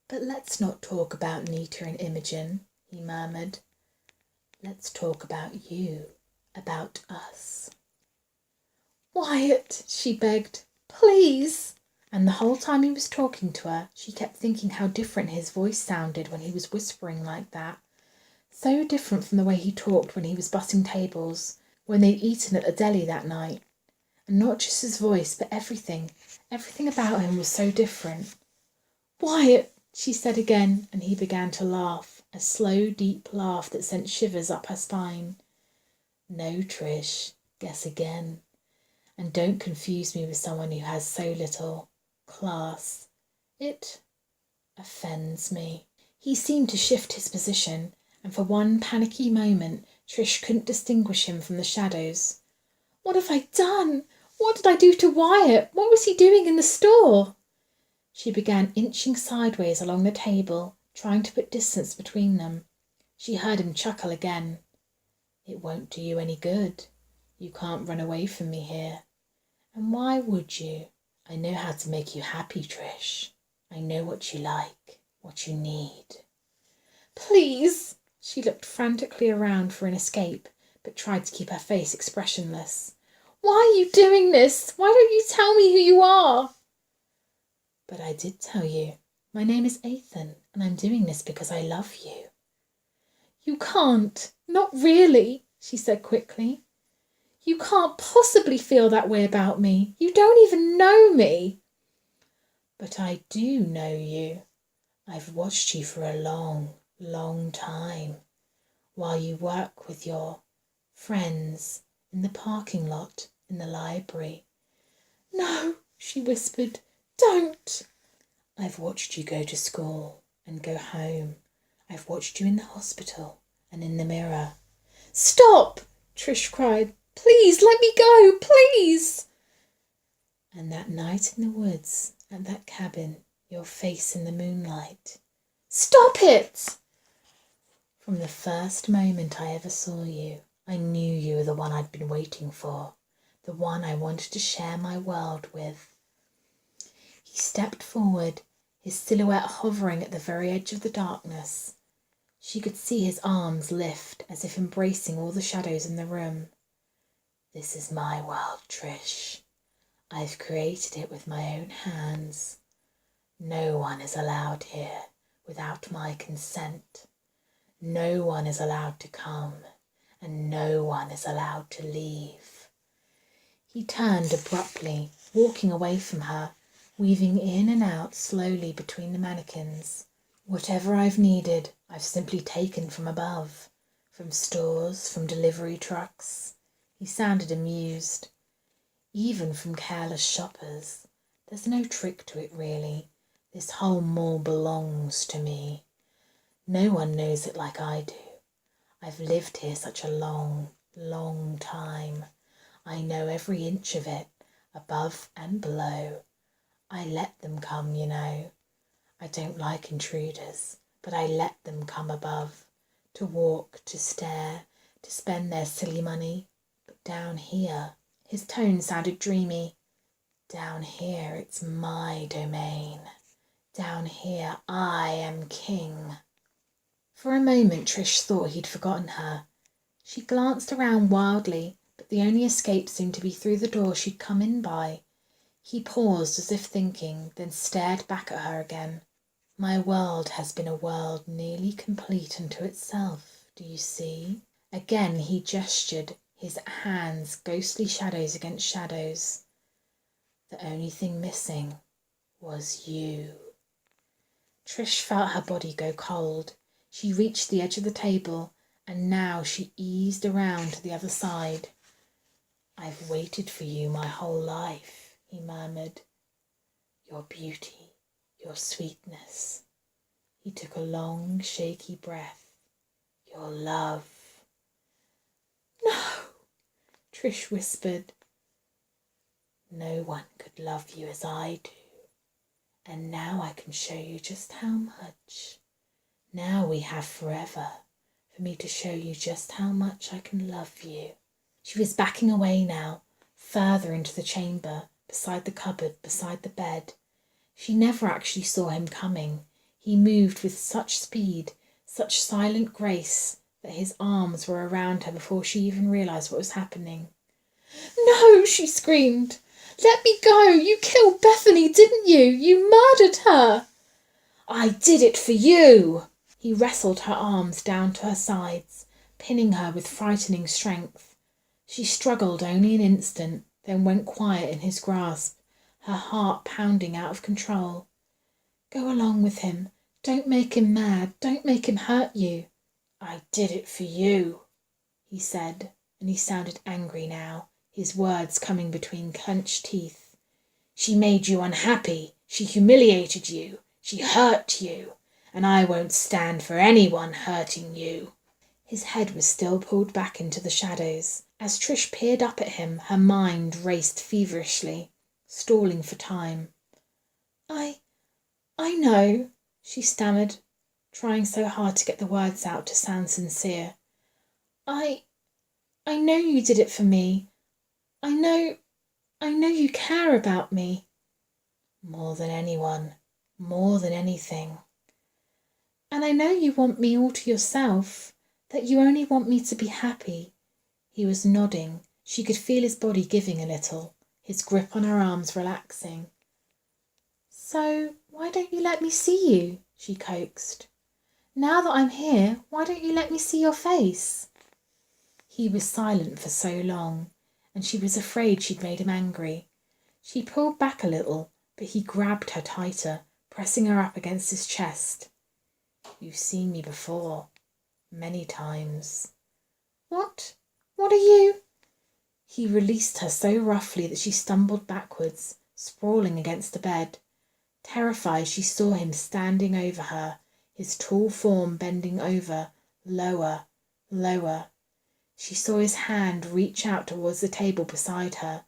"But let's not talk about Nita and Imogen," he murmured. "Let's talk about you, about us." "Wyatt," she begged, "please." And the whole time he was talking to her, she kept thinking how different his voice sounded when he was whispering like that. So different from the way he talked when he was bussing tables, when they'd eaten at the deli that night. And not just his voice, but everything about him was so different. "Wyatt," she said again, and he began to laugh, a slow, deep laugh that sent shivers up her spine. "No, Trish, guess again. And don't confuse me with someone who has so little. class. It offends me. He seemed to shift his position, and for one panicky moment Trish couldn't distinguish him from the shadows. What have I done? What did I do to Wyatt? What was he doing in the store? She began inching sideways along the table, trying to put distance between them. She heard him chuckle again. It won't do you any good. You can't run away from me here. And why would you? I know how to make you happy, Trish. I know what you like, what you need. Please! She looked frantically around for an escape, but tried to keep her face expressionless. Why are you doing this? Why don't you tell me who you are? But I did tell you. My name is Ethan, and I'm doing this because I love you. You can't. Not really, she said quickly. You can't possibly feel that way about me. You don't even know me. But I do know you. I've watched you for a long, long time, while you work with your friends in the parking lot in the library. No, she whispered, don't. I've watched you go to school and go home. I've watched you in the hospital and in the mirror. Stop, Trish cried. Please, let me go, please. And that night in the woods, at that cabin, your face in the moonlight. Stop it! From the first moment I ever saw you, I knew you were the one I'd been waiting for, the one I wanted to share my world with. He stepped forward, his silhouette hovering at the very edge of the darkness. She could see his arms lift as if embracing all the shadows in the room. This is my world, Trish. I've created it with my own hands. No one is allowed here without my consent. No one is allowed to come, and no one is allowed to leave. He turned abruptly, walking away from her, weaving in and out slowly between the mannequins. Whatever I've needed, I've simply taken from above, from stores, from delivery trucks. He sounded amused. Even from careless shoppers. There's no trick to it, really. This whole mall belongs to me. No one knows it like I do. I've lived here such a long, long time. I know every inch of it, above and below. I let them come, you know. I don't like intruders, but I let them come above, to walk, to stare, to spend their silly money. But down here, his tone sounded dreamy. Down here, it's my domain. Down here, I am king. For a moment, Trish thought he'd forgotten her. She glanced around wildly, but the only escape seemed to be through the door she'd come in by. He paused as if thinking, then stared back at her again. My world has been a world nearly complete unto itself, do you see? Again he gestured, his hands ghostly shadows against shadows. The only thing missing was you. Trish felt her body go cold. She reached the edge of the table, and now she eased around to the other side. I've waited for you my whole life, he murmured. Your beauty, your sweetness. He took a long, shaky breath. Your love. No, Trish whispered. No one could love you as I do. And now I can show you just how much. Now we have forever for me to show you just how much I can love you. She was backing away now, further into the chamber, beside the cupboard, beside the bed. She never actually saw him coming. He moved with such speed, such silent grace, that his arms were around her before she even realised what was happening. No, she screamed. Let me go. You killed Bethany, didn't you? You murdered her. I did it for you. He wrestled her arms down to her sides, pinning her with frightening strength. She struggled only an instant, then went quiet in his grasp, her heart pounding out of control. Go along with him. Don't make him mad. Don't make him hurt you. I did it for you, he said, and he sounded angry now, his words coming between clenched teeth. She made you unhappy. She humiliated you. She hurt you. And I won't stand for anyone hurting you." His head was still pulled back into the shadows. As Trish peered up at him, her mind raced feverishly, stalling for time. I know," she stammered, trying so hard to get the words out to sound sincere. I know you did it for me. I know you care about me." "More than anyone, more than anything." "And I know you want me all to yourself, that you only want me to be happy." He was nodding. She could feel his body giving a little, his grip on her arms relaxing. "So why don't you let me see you?" she coaxed. "Now that I'm here, why don't you let me see your face?" He was silent for so long, and she was afraid she'd made him angry. She pulled back a little, but he grabbed her tighter, pressing her up against his chest. "You've seen me before, many times." What are you?" He released her so roughly that she stumbled backwards, sprawling against the bed. Terrified, she saw him standing over her, his tall form bending over, lower, lower. She saw his hand reach out towards the table beside her,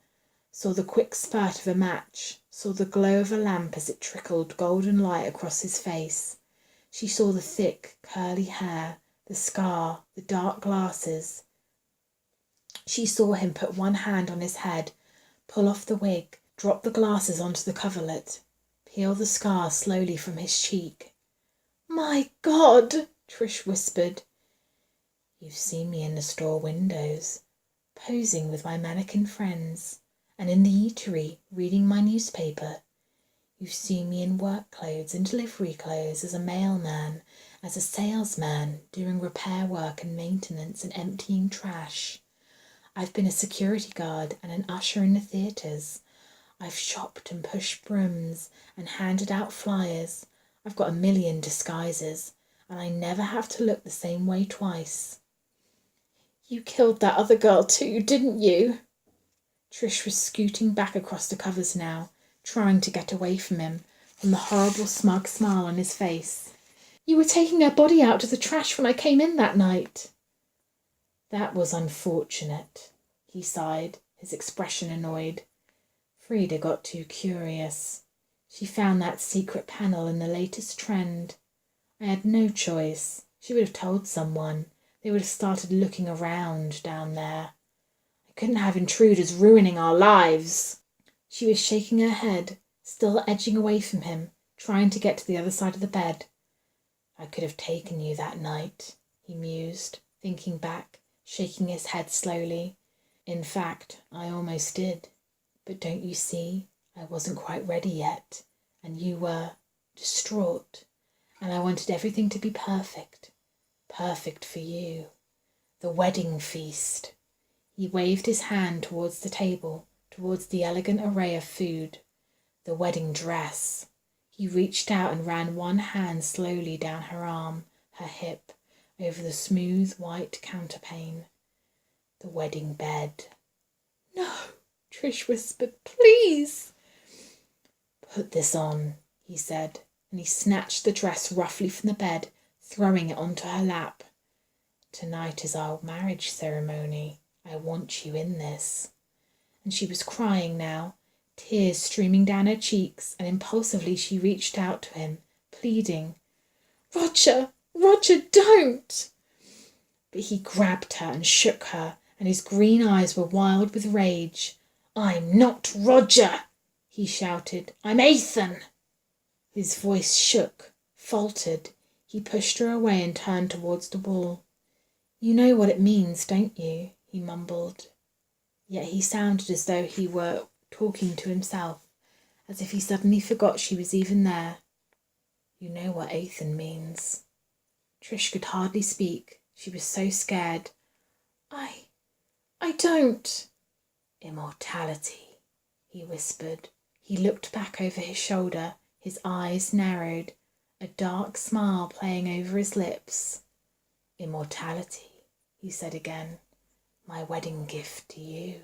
saw the quick spurt of a match, saw the glow of a lamp as it trickled golden light across his face. She saw the thick, curly hair, the scar, the dark glasses. She saw him put one hand on his head, pull off the wig, drop the glasses onto the coverlet, peel the scar slowly from his cheek. "My God!" Trish whispered. "You've seen me in the store windows, posing with my mannequin friends, and in the eatery, reading my newspaper. You've seen me in work clothes and delivery clothes, as a mailman, as a salesman, doing repair work and maintenance and emptying trash. I've been a security guard and an usher in the theatres. I've shopped and pushed brooms and handed out flyers. I've got a million disguises, and I never have to look the same way twice." "You killed that other girl too, didn't you?" Trish was scooting back across the covers now, trying to get away from him, from the horrible smug smile on his face. "You were taking her body out to the trash when I came in that night." "That was unfortunate," he sighed, his expression annoyed. "Frida got too curious. She found that secret panel in the latest trend. I had no choice. She would have told someone. They would have started looking around down there. I couldn't have intruders ruining our lives." She was shaking her head, still edging away from him, trying to get to the other side of the bed. "I could have taken you that night," he mused, thinking back, shaking his head slowly. "In fact, I almost did. But don't you see, I wasn't quite ready yet, and you were distraught, and I wanted everything to be perfect. Perfect for you. The wedding feast." He waved his hand towards the table, towards the elegant array of food. "The wedding dress." He reached out and ran one hand slowly down her arm, her hip, over the smooth white counterpane. "The wedding bed." "No," Trish whispered. "Please." "Put this on," he said, and he snatched the dress roughly from the bed, throwing it onto her lap. "Tonight is our marriage ceremony. I want you in this." And she was crying now, tears streaming down her cheeks, and impulsively she reached out to him, pleading, Roger, don't!" But he grabbed her and shook her, and his green eyes were wild with rage. "I'm not Roger," he shouted. "I'm Ethan." His voice shook, faltered. He pushed her away and turned towards the wall. "You know what it means, don't you?" he mumbled. Yet he sounded as though he were talking to himself, as if he suddenly forgot she was even there. "You know what Ethan means." Trish could hardly speak. She was so scared. I don't." "Immortality," he whispered. He looked back over his shoulder, his eyes narrowed, a dark smile playing over his lips. "Immortality," he said again. "My wedding gift to you."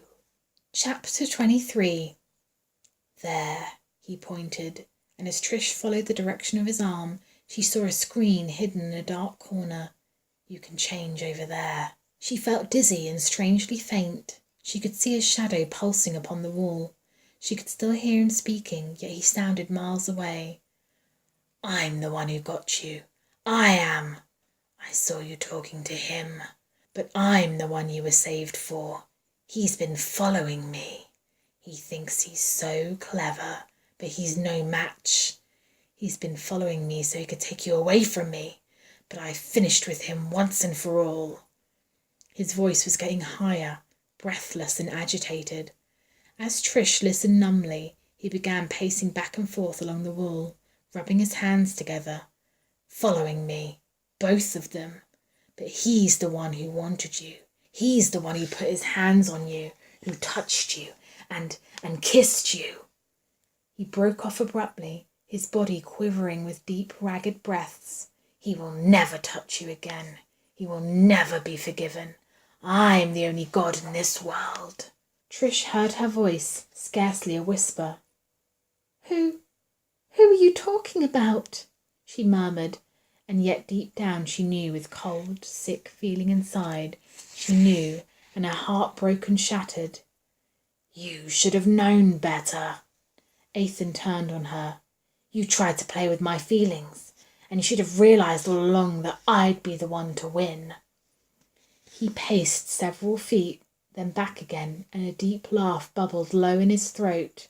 Chapter 23. "There," he pointed, and as Trish followed the direction of his arm, she saw a screen hidden in a dark corner. "You can change over there." She felt dizzy and strangely faint. She could see his shadow pulsing upon the wall. She could still hear him speaking, yet he sounded miles away. "I'm the one who got you. I am. I saw you talking to him. But I'm the one you were saved for. He's been following me. He thinks he's so clever, but he's no match. He's been following me so he could take you away from me, but I've finished with him once and for all." His voice was getting higher, breathless and agitated. As Trish listened numbly, he began pacing back and forth along the wall, rubbing his hands together. "Following me, both of them. But he's the one who wanted you. He's the one who put his hands on you, who touched you and kissed you." He broke off abruptly, his body quivering with deep, ragged breaths. "He will never touch you again. He will never be forgiven. I'm the only God in this world." Trish heard her voice, scarcely a whisper. Who are you talking about?" she murmured, and yet deep down she knew, with cold, sick feeling inside, she knew, and her heart broke and shattered. "You should have known better." Ethan turned on her. "You tried to play with my feelings, and you should have realised all along that I'd be the one to win." He paced several feet, then back again, and a deep laugh bubbled low in his throat.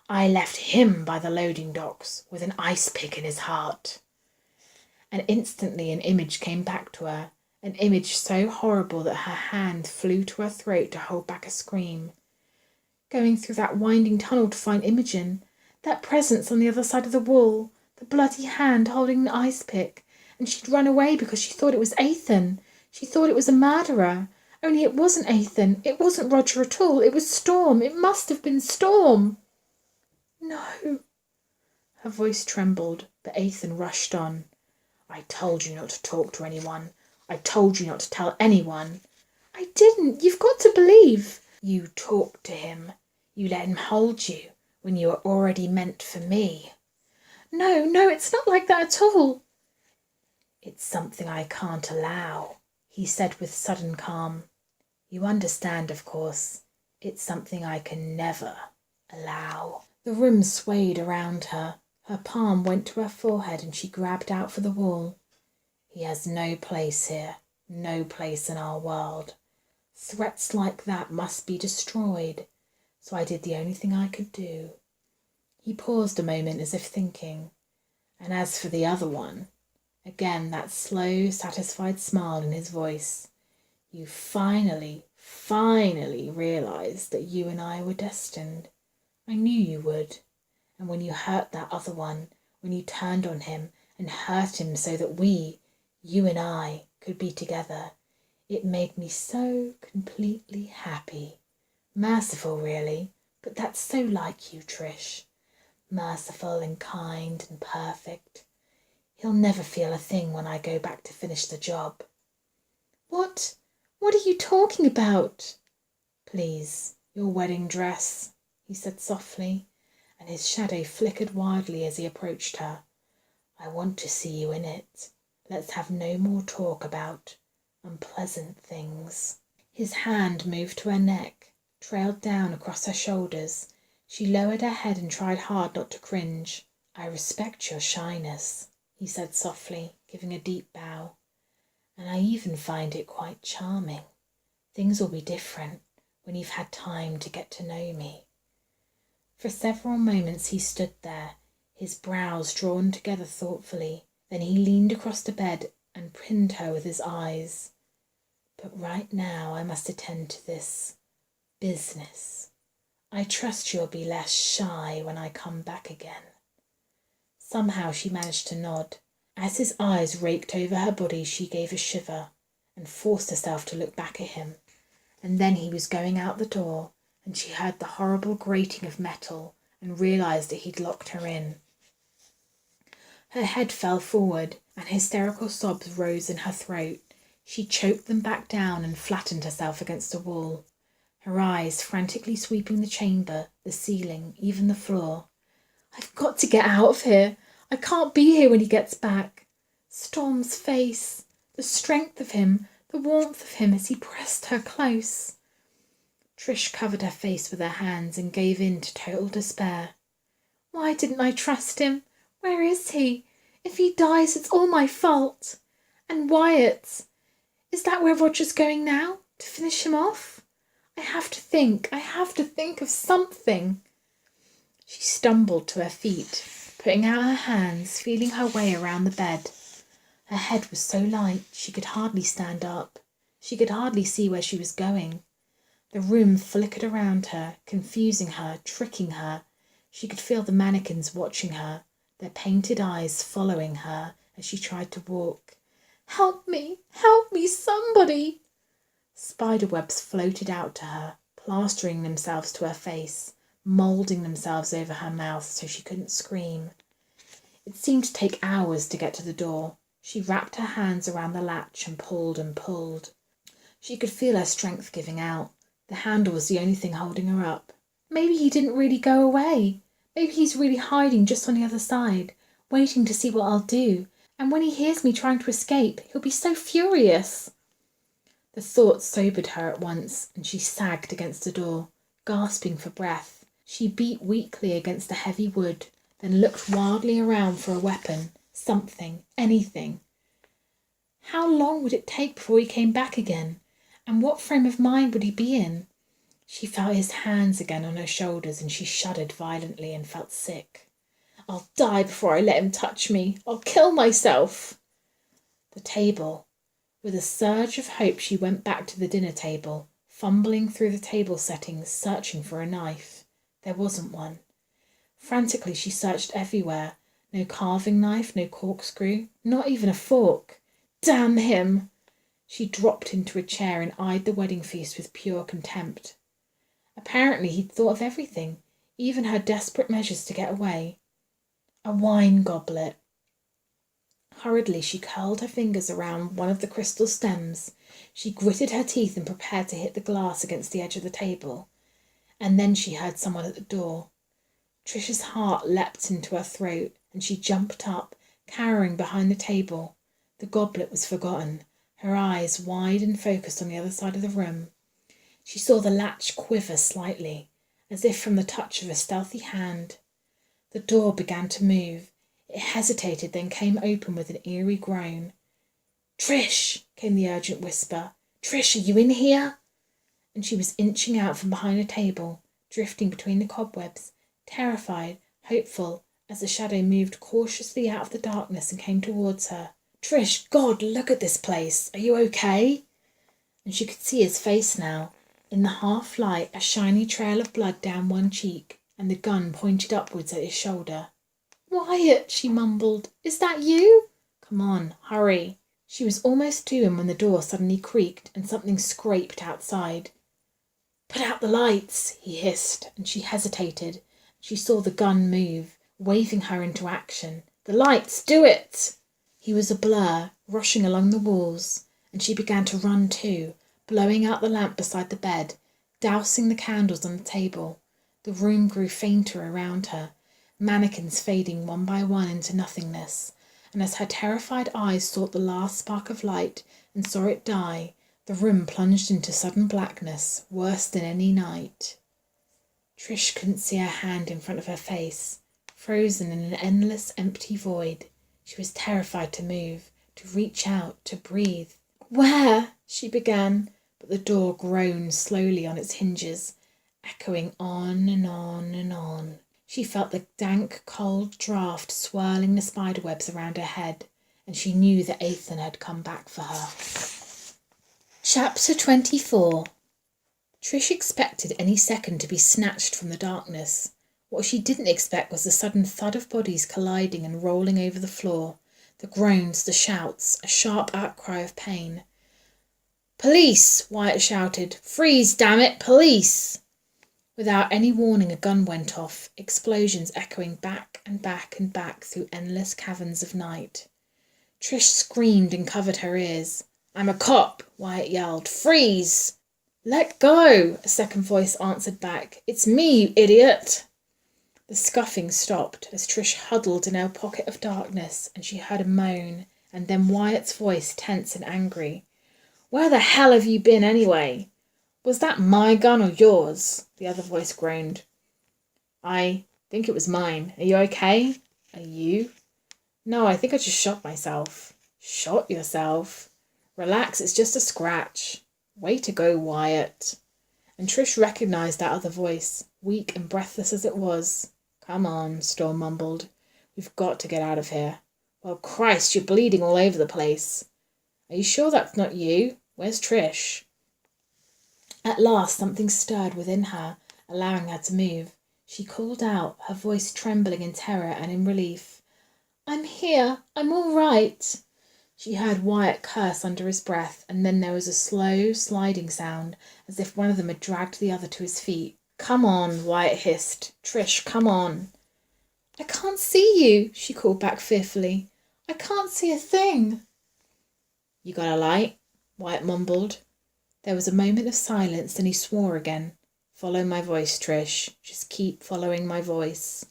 "I left him by the loading docks with an ice pick in his heart." And instantly an image came back to her, an image so horrible that her hand flew to her throat to hold back a scream. Going through that winding tunnel to find Imogen, that presence on the other side of the wall, the bloody hand holding the ice pick, and she'd run away because she thought it was Ethan. She thought it was a murderer. Only it wasn't Ethan. It wasn't Roger at all. It was Storm. It must have been Storm. "No." Her voice trembled, but Ethan rushed on. "I told you not to talk to anyone. I told you not to tell anyone." "I didn't. You've got to believe." "You talked to him. You let him hold you when you were already meant for me." No, it's not like that at all." "It's something I can't allow," he said with sudden calm. "You understand, of course. It's something I can never allow." The room swayed around her. Her palm went to her forehead and she grabbed out for the wall. "He has no place here, no place in our world. Threats like that must be destroyed. So I did the only thing I could do." He paused a moment as if thinking. "And as for the other one," again that slow, satisfied smile in his voice, "you finally realised that you and I were destined. I knew you would. And when you hurt that other one, when you turned on him and hurt him so that we, you and I, could be together, it made me so completely happy. Merciful, really, but that's so like you, Trish. Merciful and kind and perfect. He'll never feel a thing when I go back to finish the job." What are you talking about?" "Please, your wedding dress," he said softly, and his shadow flickered wildly as he approached her. "I want to see you in it. Let's have no more talk about unpleasant things." His hand moved to her neck, trailed down across her shoulders. She lowered her head and tried hard not to cringe. "I respect your shyness," he said softly, giving a deep bow. "And I even find it quite charming. Things will be different when you've had time to get to know me." For several moments he stood there, his brows drawn together thoughtfully. Then he leaned across the bed and pinned her with his eyes. "But right now I must attend to this business. I trust you'll be less shy when I come back again." Somehow she managed to nod. As his eyes raked over her body, she gave a shiver and forced herself to look back at him. And then he was going out the door, and she heard the horrible grating of metal and realised that he'd locked her in. Her head fell forward, and hysterical sobs rose in her throat. She choked them back down and flattened herself against the wall, her eyes frantically sweeping the chamber, the ceiling, even the floor. I've got to get out of here. I can't be here when he gets back. Storm's face, the strength of him, the warmth of him as he pressed her close. Trish covered her face with her hands and gave in to total despair. Why didn't I trust him? Where is he? If he dies, it's all my fault. And Wyatt, is that where Roger's going now? To finish him off? I have to think of something. She stumbled to her feet, putting out her hands, feeling her way around the bed. Her head was so light she could hardly stand up. She could hardly see where she was going. The room flickered around her, confusing her, tricking her. She could feel the mannequins watching her, their painted eyes following her as she tried to walk. Help me, somebody! Spiderwebs floated out to her, plastering themselves to her face, moulding themselves over her mouth so she couldn't scream. It seemed to take hours to get to the door. She wrapped her hands around the latch and pulled. She could feel her strength giving out. The handle was the only thing holding her up. Maybe he didn't really go away. Maybe he's really hiding just on the other side, waiting to see what I'll do. And when he hears me trying to escape, he'll be so furious. The thought sobered her at once, and she sagged against the door, gasping for breath. She beat weakly against the heavy wood, then looked wildly around for a weapon, something, anything. How long would it take before he came back again? And what frame of mind would he be in? She felt his hands again on her shoulders, and she shuddered violently and felt sick. I'll die before I let him touch me. I'll kill myself. The table. With a surge of hope, she went back to the dinner table, fumbling through the table settings, searching for a knife. There wasn't one. Frantically, she searched everywhere. No carving knife, no corkscrew, not even a fork. Damn him! She dropped into a chair and eyed the wedding feast with pure contempt. Apparently he'd thought of everything, even her desperate measures to get away. A wine goblet. Hurriedly, she curled her fingers around one of the crystal stems. She gritted her teeth and prepared to hit the glass against the edge of the table. And then she heard someone at the door. Trish's heart leapt into her throat, and she jumped up, cowering behind the table. The goblet was forgotten, her eyes wide and focused on the other side of the room. She saw the latch quiver slightly, as if from the touch of a stealthy hand. The door began to move. It hesitated, then came open with an eerie groan. "Trish!" came the urgent whisper. "Trish, are you in here?" And she was inching out from behind a table, drifting between the cobwebs, terrified, hopeful, as the shadow moved cautiously out of the darkness and came towards her. "Trish, God, look at this place. Are you okay?" And she could see his face now. In the half light, a shiny trail of blood down one cheek, and the gun pointed upwards at his shoulder. "Wyatt," she mumbled, "is that you? Come on, hurry." She was almost to him when the door suddenly creaked and something scraped outside. "Put out the lights," he hissed, and she hesitated. She saw the gun move, waving her into action. "The lights, do it!" He was a blur, rushing along the walls, and she began to run too, blowing out the lamp beside the bed, dousing the candles on the table. The room grew fainter around her, mannequins fading one by one into nothingness, and as her terrified eyes sought the last spark of light and saw it die, the room plunged into sudden blackness, worse than any night. Trish couldn't see her hand in front of her face, frozen in an endless empty void. She was terrified to move, to reach out, to breathe. "Where?" she began, but the door groaned slowly on its hinges, echoing on and on and on. She felt the dank, cold draught swirling the spiderwebs around her head, and she knew that Ethan had come back for her. Chapter 24. Trish expected any second to be snatched from the darkness. What she didn't expect was the sudden thud of bodies colliding and rolling over the floor, the groans, the shouts, a sharp outcry of pain. "Police!" Wyatt shouted. "Freeze, damn it! Police!" Without any warning, a gun went off, explosions echoing back and back and back through endless caverns of night. Trish screamed and covered her ears. "I'm a cop!" Wyatt yelled. "Freeze!" "Let go!" a second voice answered back. "It's me, you idiot!" The scuffing stopped as Trish huddled in her pocket of darkness, and she heard a moan, and then Wyatt's voice, tense and angry. "Where the hell have you been anyway?" "Was that my gun or yours?" the other voice groaned. "I think it was mine. Are you okay?" "Are you?" "No, I think I just shot myself." "Shot yourself?" "Relax, it's just a scratch." "Way to go, Wyatt." And Trish recognised that other voice, weak and breathless as it was. "Come on," Storm mumbled. "We've got to get out of here." "Well, Christ, you're bleeding all over the place." "Are you sure that's not you? Where's Trish?" At last something stirred within her, allowing her to move. She called out, her voice trembling in terror and in relief. "I'm here. I'm all right." She heard Wyatt curse under his breath, and then there was a slow, sliding sound, as if one of them had dragged the other to his feet. "Come on," Wyatt hissed. "Trish, come on." "I can't see you," she called back fearfully. "I can't see a thing." "You got a light?" Wyatt mumbled. There was a moment of silence, then he swore again. "Follow my voice, Trish. Just keep following my voice."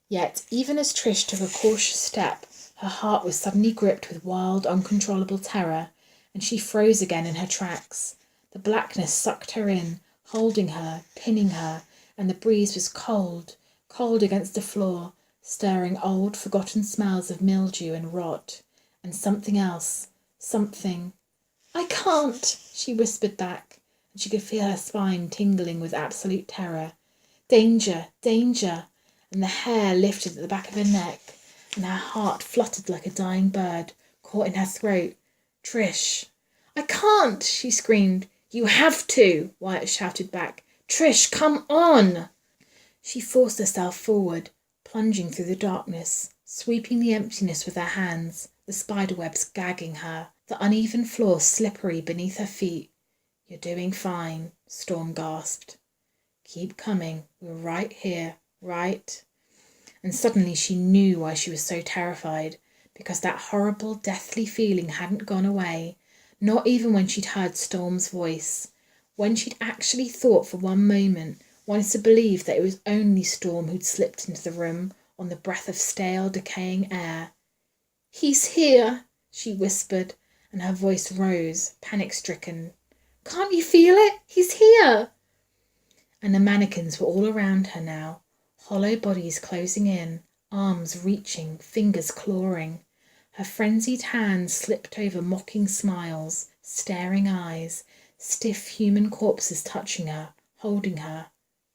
Yet, even as Trish took a cautious step, her heart was suddenly gripped with wild, uncontrollable terror, and she froze again in her tracks. The blackness sucked her in, holding her, pinning her, and the breeze was cold, cold against the floor, stirring old, forgotten smells of mildew and rot. And something else, something... "I can't," she whispered back, and she could feel her spine tingling with absolute terror. Danger, danger! And the hair lifted at the back of her neck, and her heart fluttered like a dying bird, caught in her throat. "Trish!" "I can't!" she screamed. "You have to!" Wyatt shouted back. "Trish, come on!" She forced herself forward, plunging through the darkness, sweeping the emptiness with her hands, the spiderwebs gagging her, the uneven floor slippery beneath her feet. "You're doing fine," Storm gasped. "Keep coming. We're right here, right?" And suddenly she knew why she was so terrified, because that horrible, deathly feeling hadn't gone away, not even when she'd heard Storm's voice. When she'd actually thought for one moment, wanted to believe that it was only Storm who'd slipped into the room on the breath of stale, decaying air. "He's here," she whispered, and her voice rose, panic-stricken. "Can't you feel it? He's here!" And the mannequins were all around her now, hollow bodies closing in, arms reaching, fingers clawing. Her frenzied hands slipped over mocking smiles, staring eyes, stiff human corpses touching her, holding her.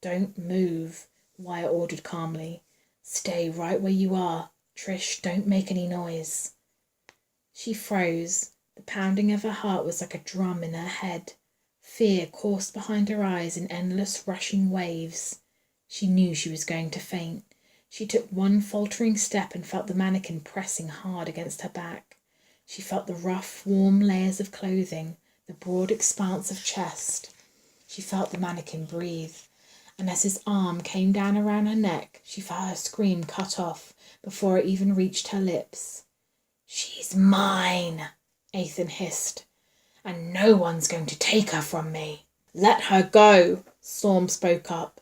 "Don't move," Wyatt ordered calmly. "Stay right where you are. Trish, don't make any noise." She froze. The pounding of her heart was like a drum in her head. Fear coursed behind her eyes in endless rushing waves. She knew she was going to faint. She took one faltering step and felt the mannequin pressing hard against her back. She felt the rough, warm layers of clothing, the broad expanse of chest. She felt the mannequin breathe. And as his arm came down around her neck, she felt her scream cut off before it even reached her lips. "She's mine," Ethan hissed, "and no one's going to take her from me." "Let her go," Storm spoke up.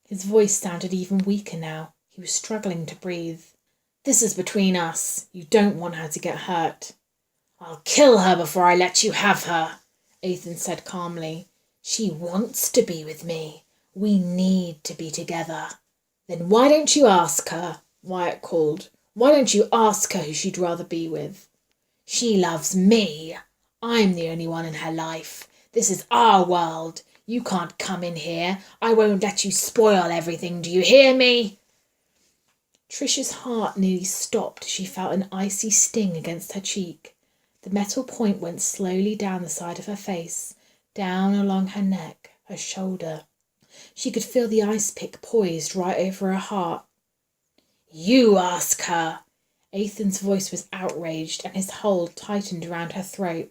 His voice sounded even weaker now. He was struggling to breathe. "This is between us. You don't want her to get hurt." "I'll kill her before I let you have her," Ethan said calmly. "She wants to be with me. We need to be together." "Then why don't you ask her?" Wyatt called. "Why don't you ask her who she'd rather be with?" "She loves me. I'm the only one in her life. This is our world. You can't come in here. I won't let you spoil everything. Do you hear me?" Trish's heart nearly stopped as she felt an icy sting against her cheek. The metal point went slowly down the side of her face, down along her neck, her shoulder. She could feel the ice pick poised right over her heart. "You ask her!" Ethan's voice was outraged, and his hold tightened around her throat.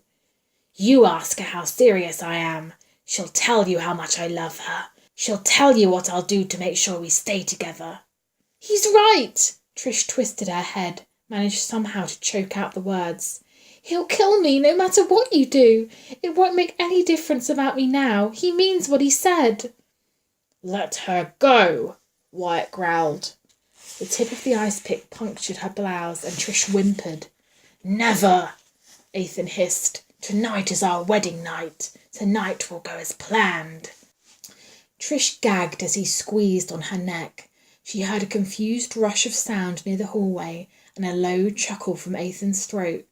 "You ask her how serious I am. She'll tell you how much I love her. She'll tell you what I'll do to make sure we stay together." "He's right!" Trish twisted her head, managed somehow to choke out the words. "He'll kill me no matter what you do. It won't make any difference about me now. He means what he said." "Let her go!" Wyatt growled. The tip of the ice pick punctured her blouse and Trish whimpered. Never, Ethan hissed. Tonight is our wedding night. Tonight will go as planned. Trish gagged as he squeezed on her neck. She heard a confused rush of sound near the hallway and a low chuckle from Ethan's throat.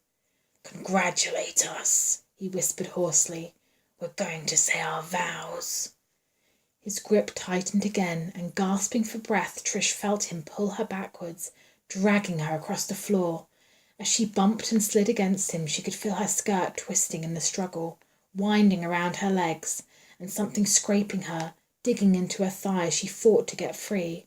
Congratulate us, he whispered hoarsely. We're going to say our vows. His grip tightened again, and gasping for breath, Trish felt him pull her backwards, dragging her across the floor. As she bumped and slid against him, she could feel her skirt twisting in the struggle, winding around her legs, and something scraping her, digging into her thigh as she fought to get free.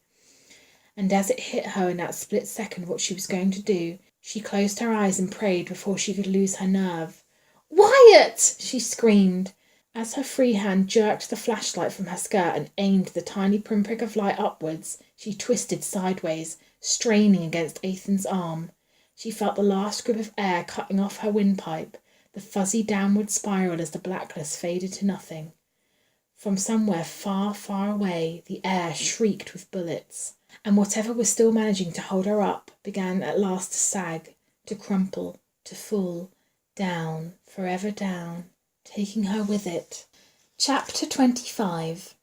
And as it hit her in that split second what she was going to do, she closed her eyes and prayed before she could lose her nerve. Wyatt! She screamed. As her free hand jerked the flashlight from her skirt and aimed the tiny pinprick of light upwards, she twisted sideways, straining against Ethan's arm. She felt the last grip of air cutting off her windpipe, the fuzzy downward spiral as the blackness faded to nothing. From somewhere far, far away, the air shrieked with bullets, and whatever was still managing to hold her up began at last to sag, to crumple, to fall, down, forever down, taking her with it. Chapter 25.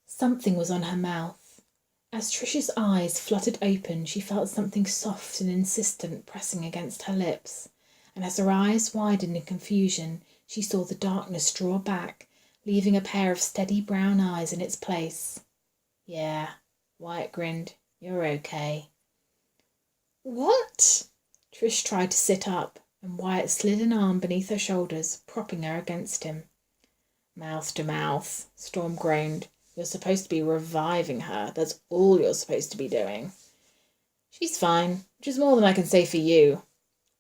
Something was on her mouth. As Trish's eyes fluttered open, she felt something soft and insistent pressing against her lips, and as her eyes widened in confusion, she saw the darkness draw back, leaving a pair of steady brown eyes in its place. Yeah, Wyatt grinned. You're okay. What? Trish tried to sit up, and Wyatt slid an arm beneath her shoulders, propping her against him. Mouth to mouth, Storm groaned. You're supposed to be reviving her. That's all you're supposed to be doing. She's fine, which is more than I can say for you.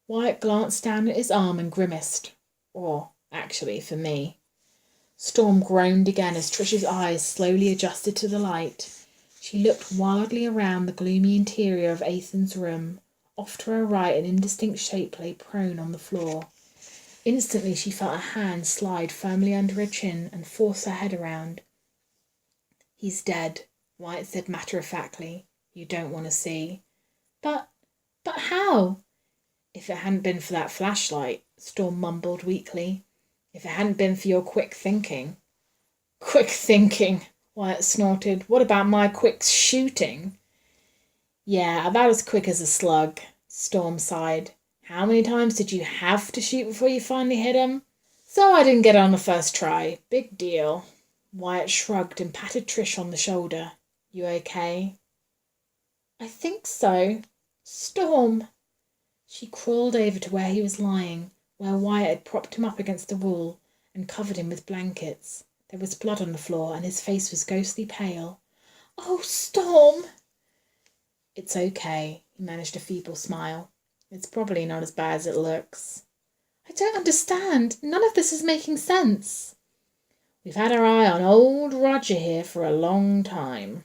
Wyatt glanced down at his arm and grimaced. Or, actually, for me. Storm groaned again as Trish's eyes slowly adjusted to the light. She looked wildly around the gloomy interior of Ethan's room. Off to her right, an indistinct shape lay prone on the floor. Instantly she felt a hand slide firmly under her chin and force her head around. He's dead, Wyatt said matter-of-factly. You don't want to see. But how? If it hadn't been for that flashlight, Storm mumbled weakly. If it hadn't been for your quick thinking. Quick thinking, Wyatt snorted. What about my quick shooting? Yeah, about as quick as a slug, Storm sighed. How many times did you have to shoot before you finally hit him? So I didn't get it on the first try. Big deal. Wyatt shrugged and patted Trish on the shoulder. You okay? I think so. Storm. She crawled over to where he was lying, where Wyatt had propped him up against the wall and covered him with blankets. There was blood on the floor and his face was ghostly pale. Oh, Storm! It's okay, he managed a feeble smile. It's probably not as bad as it looks. I don't understand. None of this is making sense. We've had our eye on old Roger here for a long time.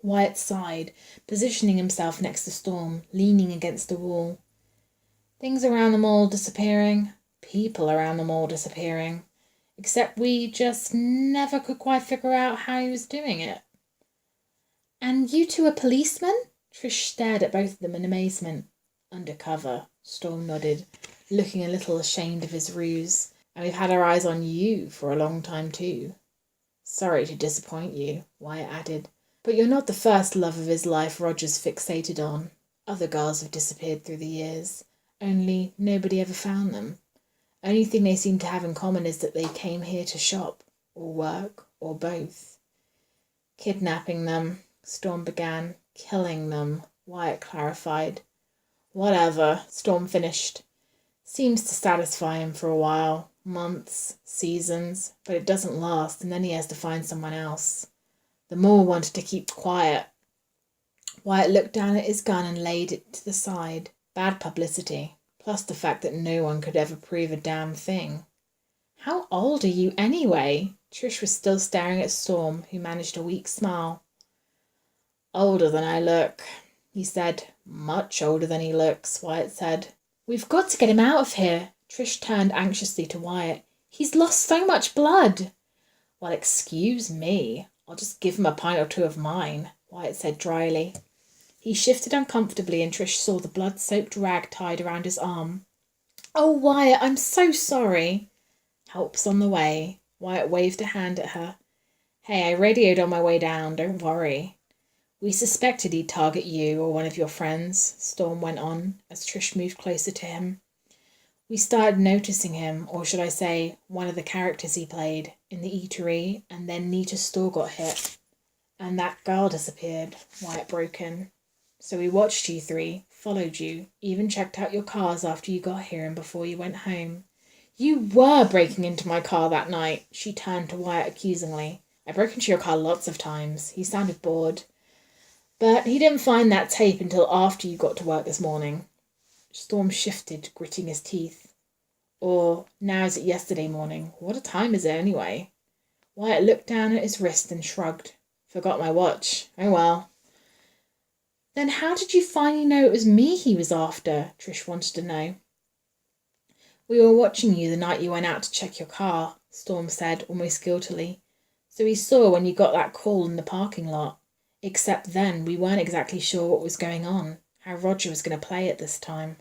Wyatt sighed, positioning himself next to Storm, leaning against the wall. Things around them all disappearing. People around them all disappearing. Except we just never could quite figure out how he was doing it. And you two are policemen? Trish stared at both of them in amazement. Undercover, Storm nodded, looking a little ashamed of his ruse. And we've had our eyes on you for a long time too. Sorry to disappoint you, Wyatt added. But you're not the first love of his life Roger's fixated on. Other girls have disappeared through the years. Only nobody ever found them. Only thing they seem to have in common is that they came here to shop, or work, or both. Kidnapping them, Storm began. Killing them, Wyatt clarified. Whatever, Storm finished. Seems to satisfy him for a while. Months, seasons, but it doesn't last, and then he has to find someone else. The Moor wanted to keep quiet. Wyatt looked down at his gun and laid it to the side. Bad publicity, plus the fact that no one could ever prove a damn thing. How old are you anyway? Trish was still staring at Storm, who managed a weak smile. Older than I look, he said. Much older than he looks, Wyatt said. We've got to get him out of here. Trish turned anxiously to Wyatt. He's lost so much blood. Well, excuse me. I'll just give him a pint or two of mine, Wyatt said dryly. He shifted uncomfortably and Trish saw the blood-soaked rag tied around his arm. Oh, Wyatt, I'm so sorry. Help's on the way. Wyatt waved a hand at her. Hey, I radioed on my way down, don't worry. We suspected he'd target you or one of your friends, Storm went on, as Trish moved closer to him. We started noticing him, or should I say, one of the characters he played, in the eatery, and then Nita's store got hit. And that girl disappeared, Wyatt broke in. So we watched you three, followed you, even checked out your cars after you got here and before you went home. You were breaking into my car that night, she turned to Wyatt accusingly. I broke into your car lots of times. He sounded bored. But he didn't find that tape until after you got to work this morning. Storm shifted, gritting his teeth. Or, now is it yesterday morning? What a time is it anyway? Wyatt looked down at his wrist and shrugged. Forgot my watch. Oh well. Then how did you finally know it was me he was after? Trish wanted to know. We were watching you the night you went out to check your car, Storm said, almost guiltily. So he saw when you got that call in the parking lot. Except then we weren't exactly sure what was going on, how Roger was going to play it this time.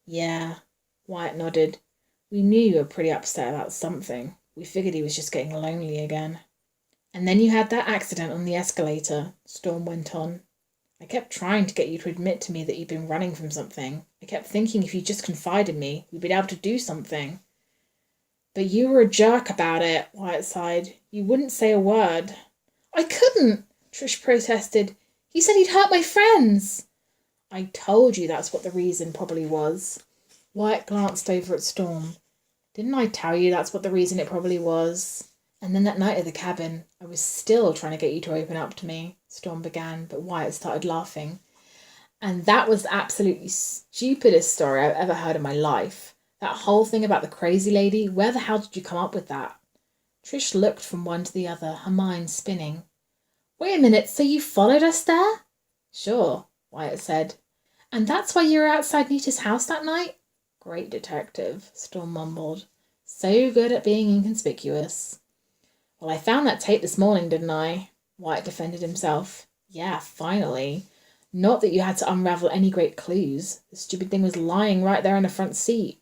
Yeah, Wyatt nodded. We knew you were pretty upset about something. We figured he was just getting lonely again. And then you had that accident on the escalator, Storm went on. I kept trying to get you to admit to me that you'd been running from something. I kept thinking if you just confided me, we'd be able to do something. But you were a jerk about it, Wyatt sighed. You wouldn't say a word. I couldn't, Trish protested. He said he'd hurt my friends. I told you that's what the reason probably was. Wyatt glanced over at Storm. Didn't I tell you that's what the reason it probably was? And then that night at the cabin, I was still trying to get you to open up to me, Storm began, but Wyatt started laughing. And that was the absolutely stupidest story I've ever heard in my life. That whole thing about the crazy lady, where the hell did you come up with that? Trish looked from one to the other, her mind spinning. Wait a minute, so you followed us there? Sure, Wyatt said. And that's why you were outside Nita's house that night? Great detective, Storm mumbled. So good at being inconspicuous. Well, I found that tape this morning, didn't I? Wyatt defended himself. Yeah, finally. Not that you had to unravel any great clues. The stupid thing was lying right there in the front seat.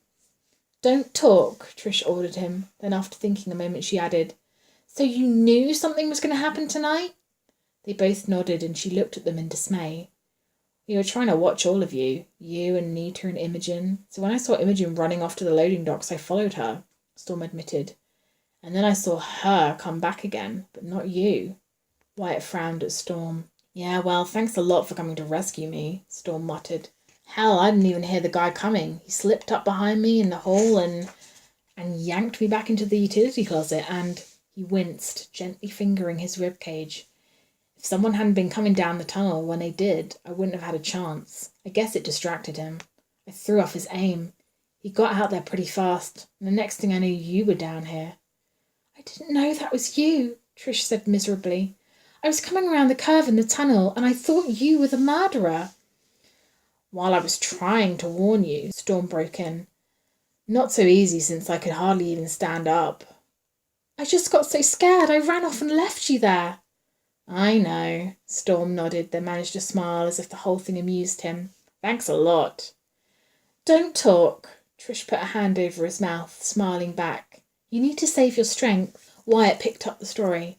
Don't talk, Trish ordered him. Then after thinking a moment, she added, So you knew something was going to happen tonight? They both nodded and she looked at them in dismay. We were trying to watch all of you and Nita and Imogen. So when I saw Imogen running off to the loading docks, I followed her, Storm admitted. And then I saw her come back again, but not you. Wyatt frowned at Storm. Yeah, well, thanks a lot for coming to rescue me, Storm muttered. Hell, I didn't even hear the guy coming. He slipped up behind me in the hall and yanked me back into the utility closet and... He winced, gently fingering his rib cage. If someone hadn't been coming down the tunnel when they did, I wouldn't have had a chance. I guess it distracted him. I threw off his aim. He got out there pretty fast, and the next thing I knew, you were down here. I didn't know that was you, Trish said miserably. I was coming around the curve in the tunnel, and I thought you were the murderer. While I was trying to warn you, Storm broke in. Not so easy since I could hardly even stand up. I just got so scared I ran off and left you there. I know, Storm nodded, then managed to smile as if the whole thing amused him. Thanks a lot. Don't talk. Trish put a hand over his mouth, smiling back. You need to save your strength. Wyatt picked up the story.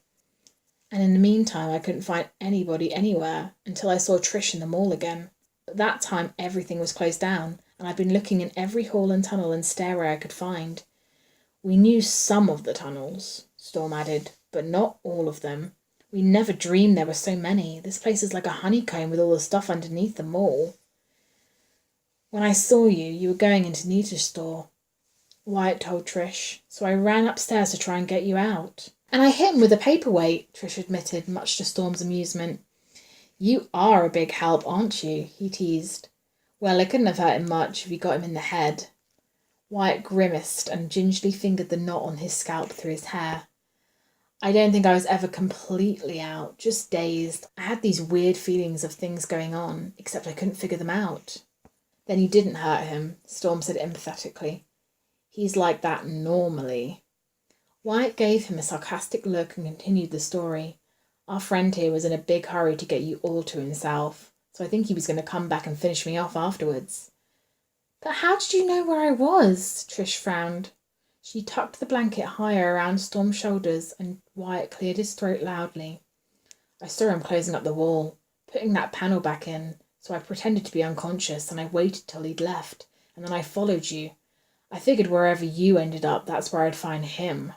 And in the meantime, I couldn't find anybody anywhere until I saw Trish in the mall again. At that time, everything was closed down, and I've been looking in every hall and tunnel and stairway I could find. We knew some of the tunnels, Storm added, but not all of them. We never dreamed there were so many. This place is like a honeycomb with all the stuff underneath them all. When I saw you, you were going into Nita's store, Wyatt told Trish, so I ran upstairs to try and get you out. And I hit him with a paperweight, Trish admitted, much to Storm's amusement. You are a big help, aren't you? He teased. Well, it couldn't have hurt him much if you got him in the head. Wyatt grimaced and gingerly fingered the knot on his scalp through his hair. I don't think I was ever completely out, just dazed. I had these weird feelings of things going on, except I couldn't figure them out. Then you didn't hurt him, Storm said empathetically. He's like that normally. Wyatt gave him a sarcastic look and continued the story. Our friend here was in a big hurry to get you all to himself, so I think he was going to come back and finish me off afterwards." "But how did you know where I was?" Trish frowned. She tucked the blanket higher around Storm's shoulders, and Wyatt cleared his throat loudly. "I saw him closing up the wall, putting that panel back in, so I pretended to be unconscious and I waited till he'd left, and then I followed you. I figured wherever you ended up, that's where I'd find him."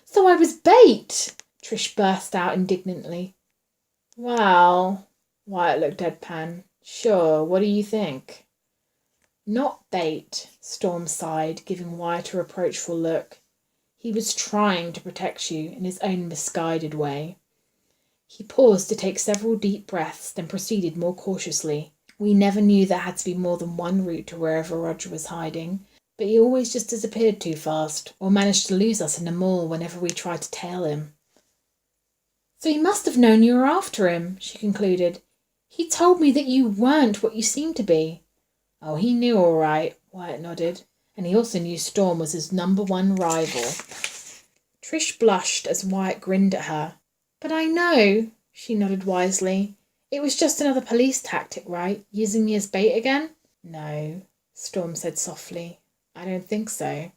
"So I was bait!" Trish burst out indignantly. "Well," Wyatt looked deadpan. "Sure, what do you think?" "Not bait," Storm sighed, giving Wyatt a reproachful look. "He was trying to protect you in his own misguided way." He paused to take several deep breaths, then proceeded more cautiously. "We never knew there had to be more than one route to wherever Roger was hiding, but he always just disappeared too fast, or managed to lose us in the mall whenever we tried to tail him." "So he must have known you were after him," she concluded. "He told me that you weren't what you seemed to be." "Oh, he knew all right," Wyatt nodded. "And he also knew Storm was his #1 rival." Trish blushed as Wyatt grinned at her. "But I know," she nodded wisely. "It was just another police tactic, right? Using me as bait again?" "No," Storm said softly. "I don't think so."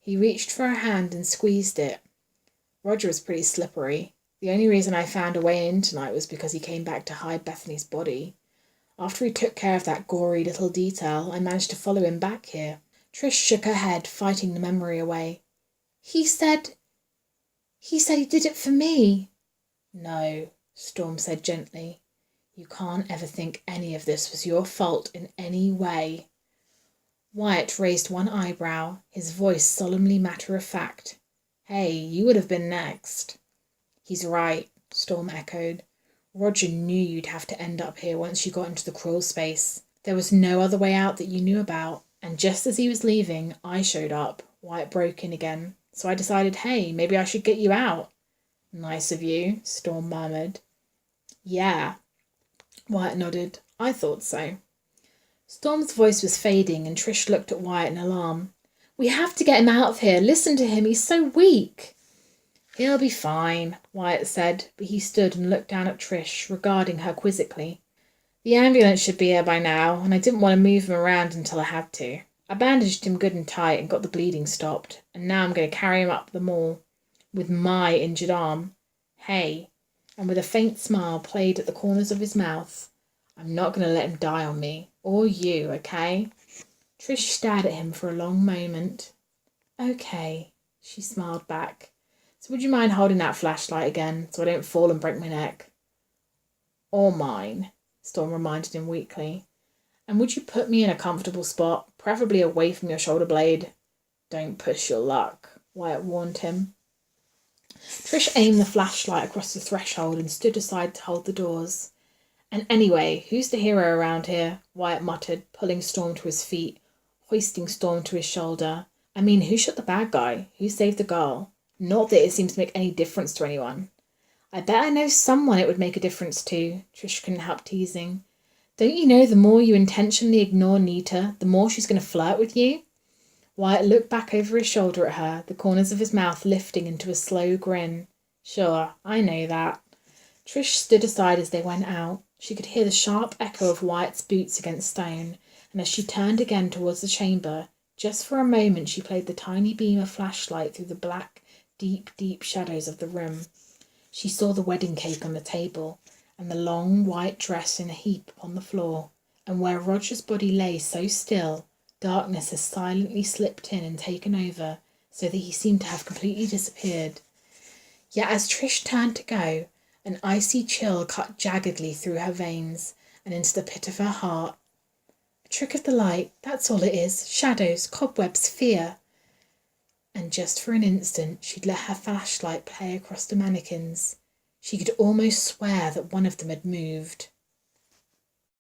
He reached for her hand and squeezed it. "Roger was pretty slippery. The only reason I found a way in tonight was because he came back to hide Bethany's body. After he took care of that gory little detail, I managed to follow him back here." Trish shook her head, fighting the memory away. He said he did it for me." "No," Storm said gently. "You can't ever think any of this was your fault in any way." Wyatt raised one eyebrow, his voice solemnly matter-of-fact. "Hey, you would have been next." "He's right," Storm echoed. "Roger knew you'd have to end up here once you got into the crawl space. There was no other way out that you knew about. And just as he was leaving, I showed up." Wyatt broke in again. "So I decided, hey, maybe I should get you out." "Nice of you," Storm murmured. "Yeah," Wyatt nodded. "I thought so." Storm's voice was fading, and Trish looked at Wyatt in alarm. "We have to get him out of here. Listen to him. He's so weak." "He'll be fine," Wyatt said, but he stood and looked down at Trish, regarding her quizzically. "The ambulance should be here by now, and I didn't want to move him around until I had to. I bandaged him good and tight and got the bleeding stopped, and now I'm going to carry him up the mall with my injured arm. Hey," and with a faint smile played at the corners of his mouth, "I'm not going to let him die on me, or you, okay?" Trish stared at him for a long moment. "Okay," she smiled back. "So would you mind holding that flashlight again, so I don't fall and break my neck?" "Or mine," Storm reminded him weakly. "And would you put me in a comfortable spot, preferably away from your shoulder blade?" "Don't push your luck," Wyatt warned him. Trish aimed the flashlight across the threshold and stood aside to hold the doors. "And anyway, who's the hero around here?" Wyatt muttered, pulling Storm to his feet, hoisting Storm to his shoulder. "I mean, who shot the bad guy? Who saved the girl? Not that it seems to make any difference to anyone." "I bet I know someone it would make a difference to," Trish couldn't help teasing. "Don't you know the more you intentionally ignore Nita, the more she's going to flirt with you?" Wyatt looked back over his shoulder at her, the corners of his mouth lifting into a slow grin. "Sure, I know that." Trish stood aside as they went out. She could hear the sharp echo of Wyatt's boots against stone, and as she turned again towards the chamber, just for a moment she played the tiny beam of flashlight through the black, deep, deep shadows of the room. She saw the wedding cake on the table, and the long white dress in a heap upon the floor, and where Roger's body lay so still, darkness had silently slipped in and taken over, so that he seemed to have completely disappeared. Yet as Trish turned to go, an icy chill cut jaggedly through her veins and into the pit of her heart. A trick of the light, that's all it is. Shadows, cobwebs, fear. And just for an instant she'd let her flashlight play across the mannequins. She could almost swear that one of them had moved.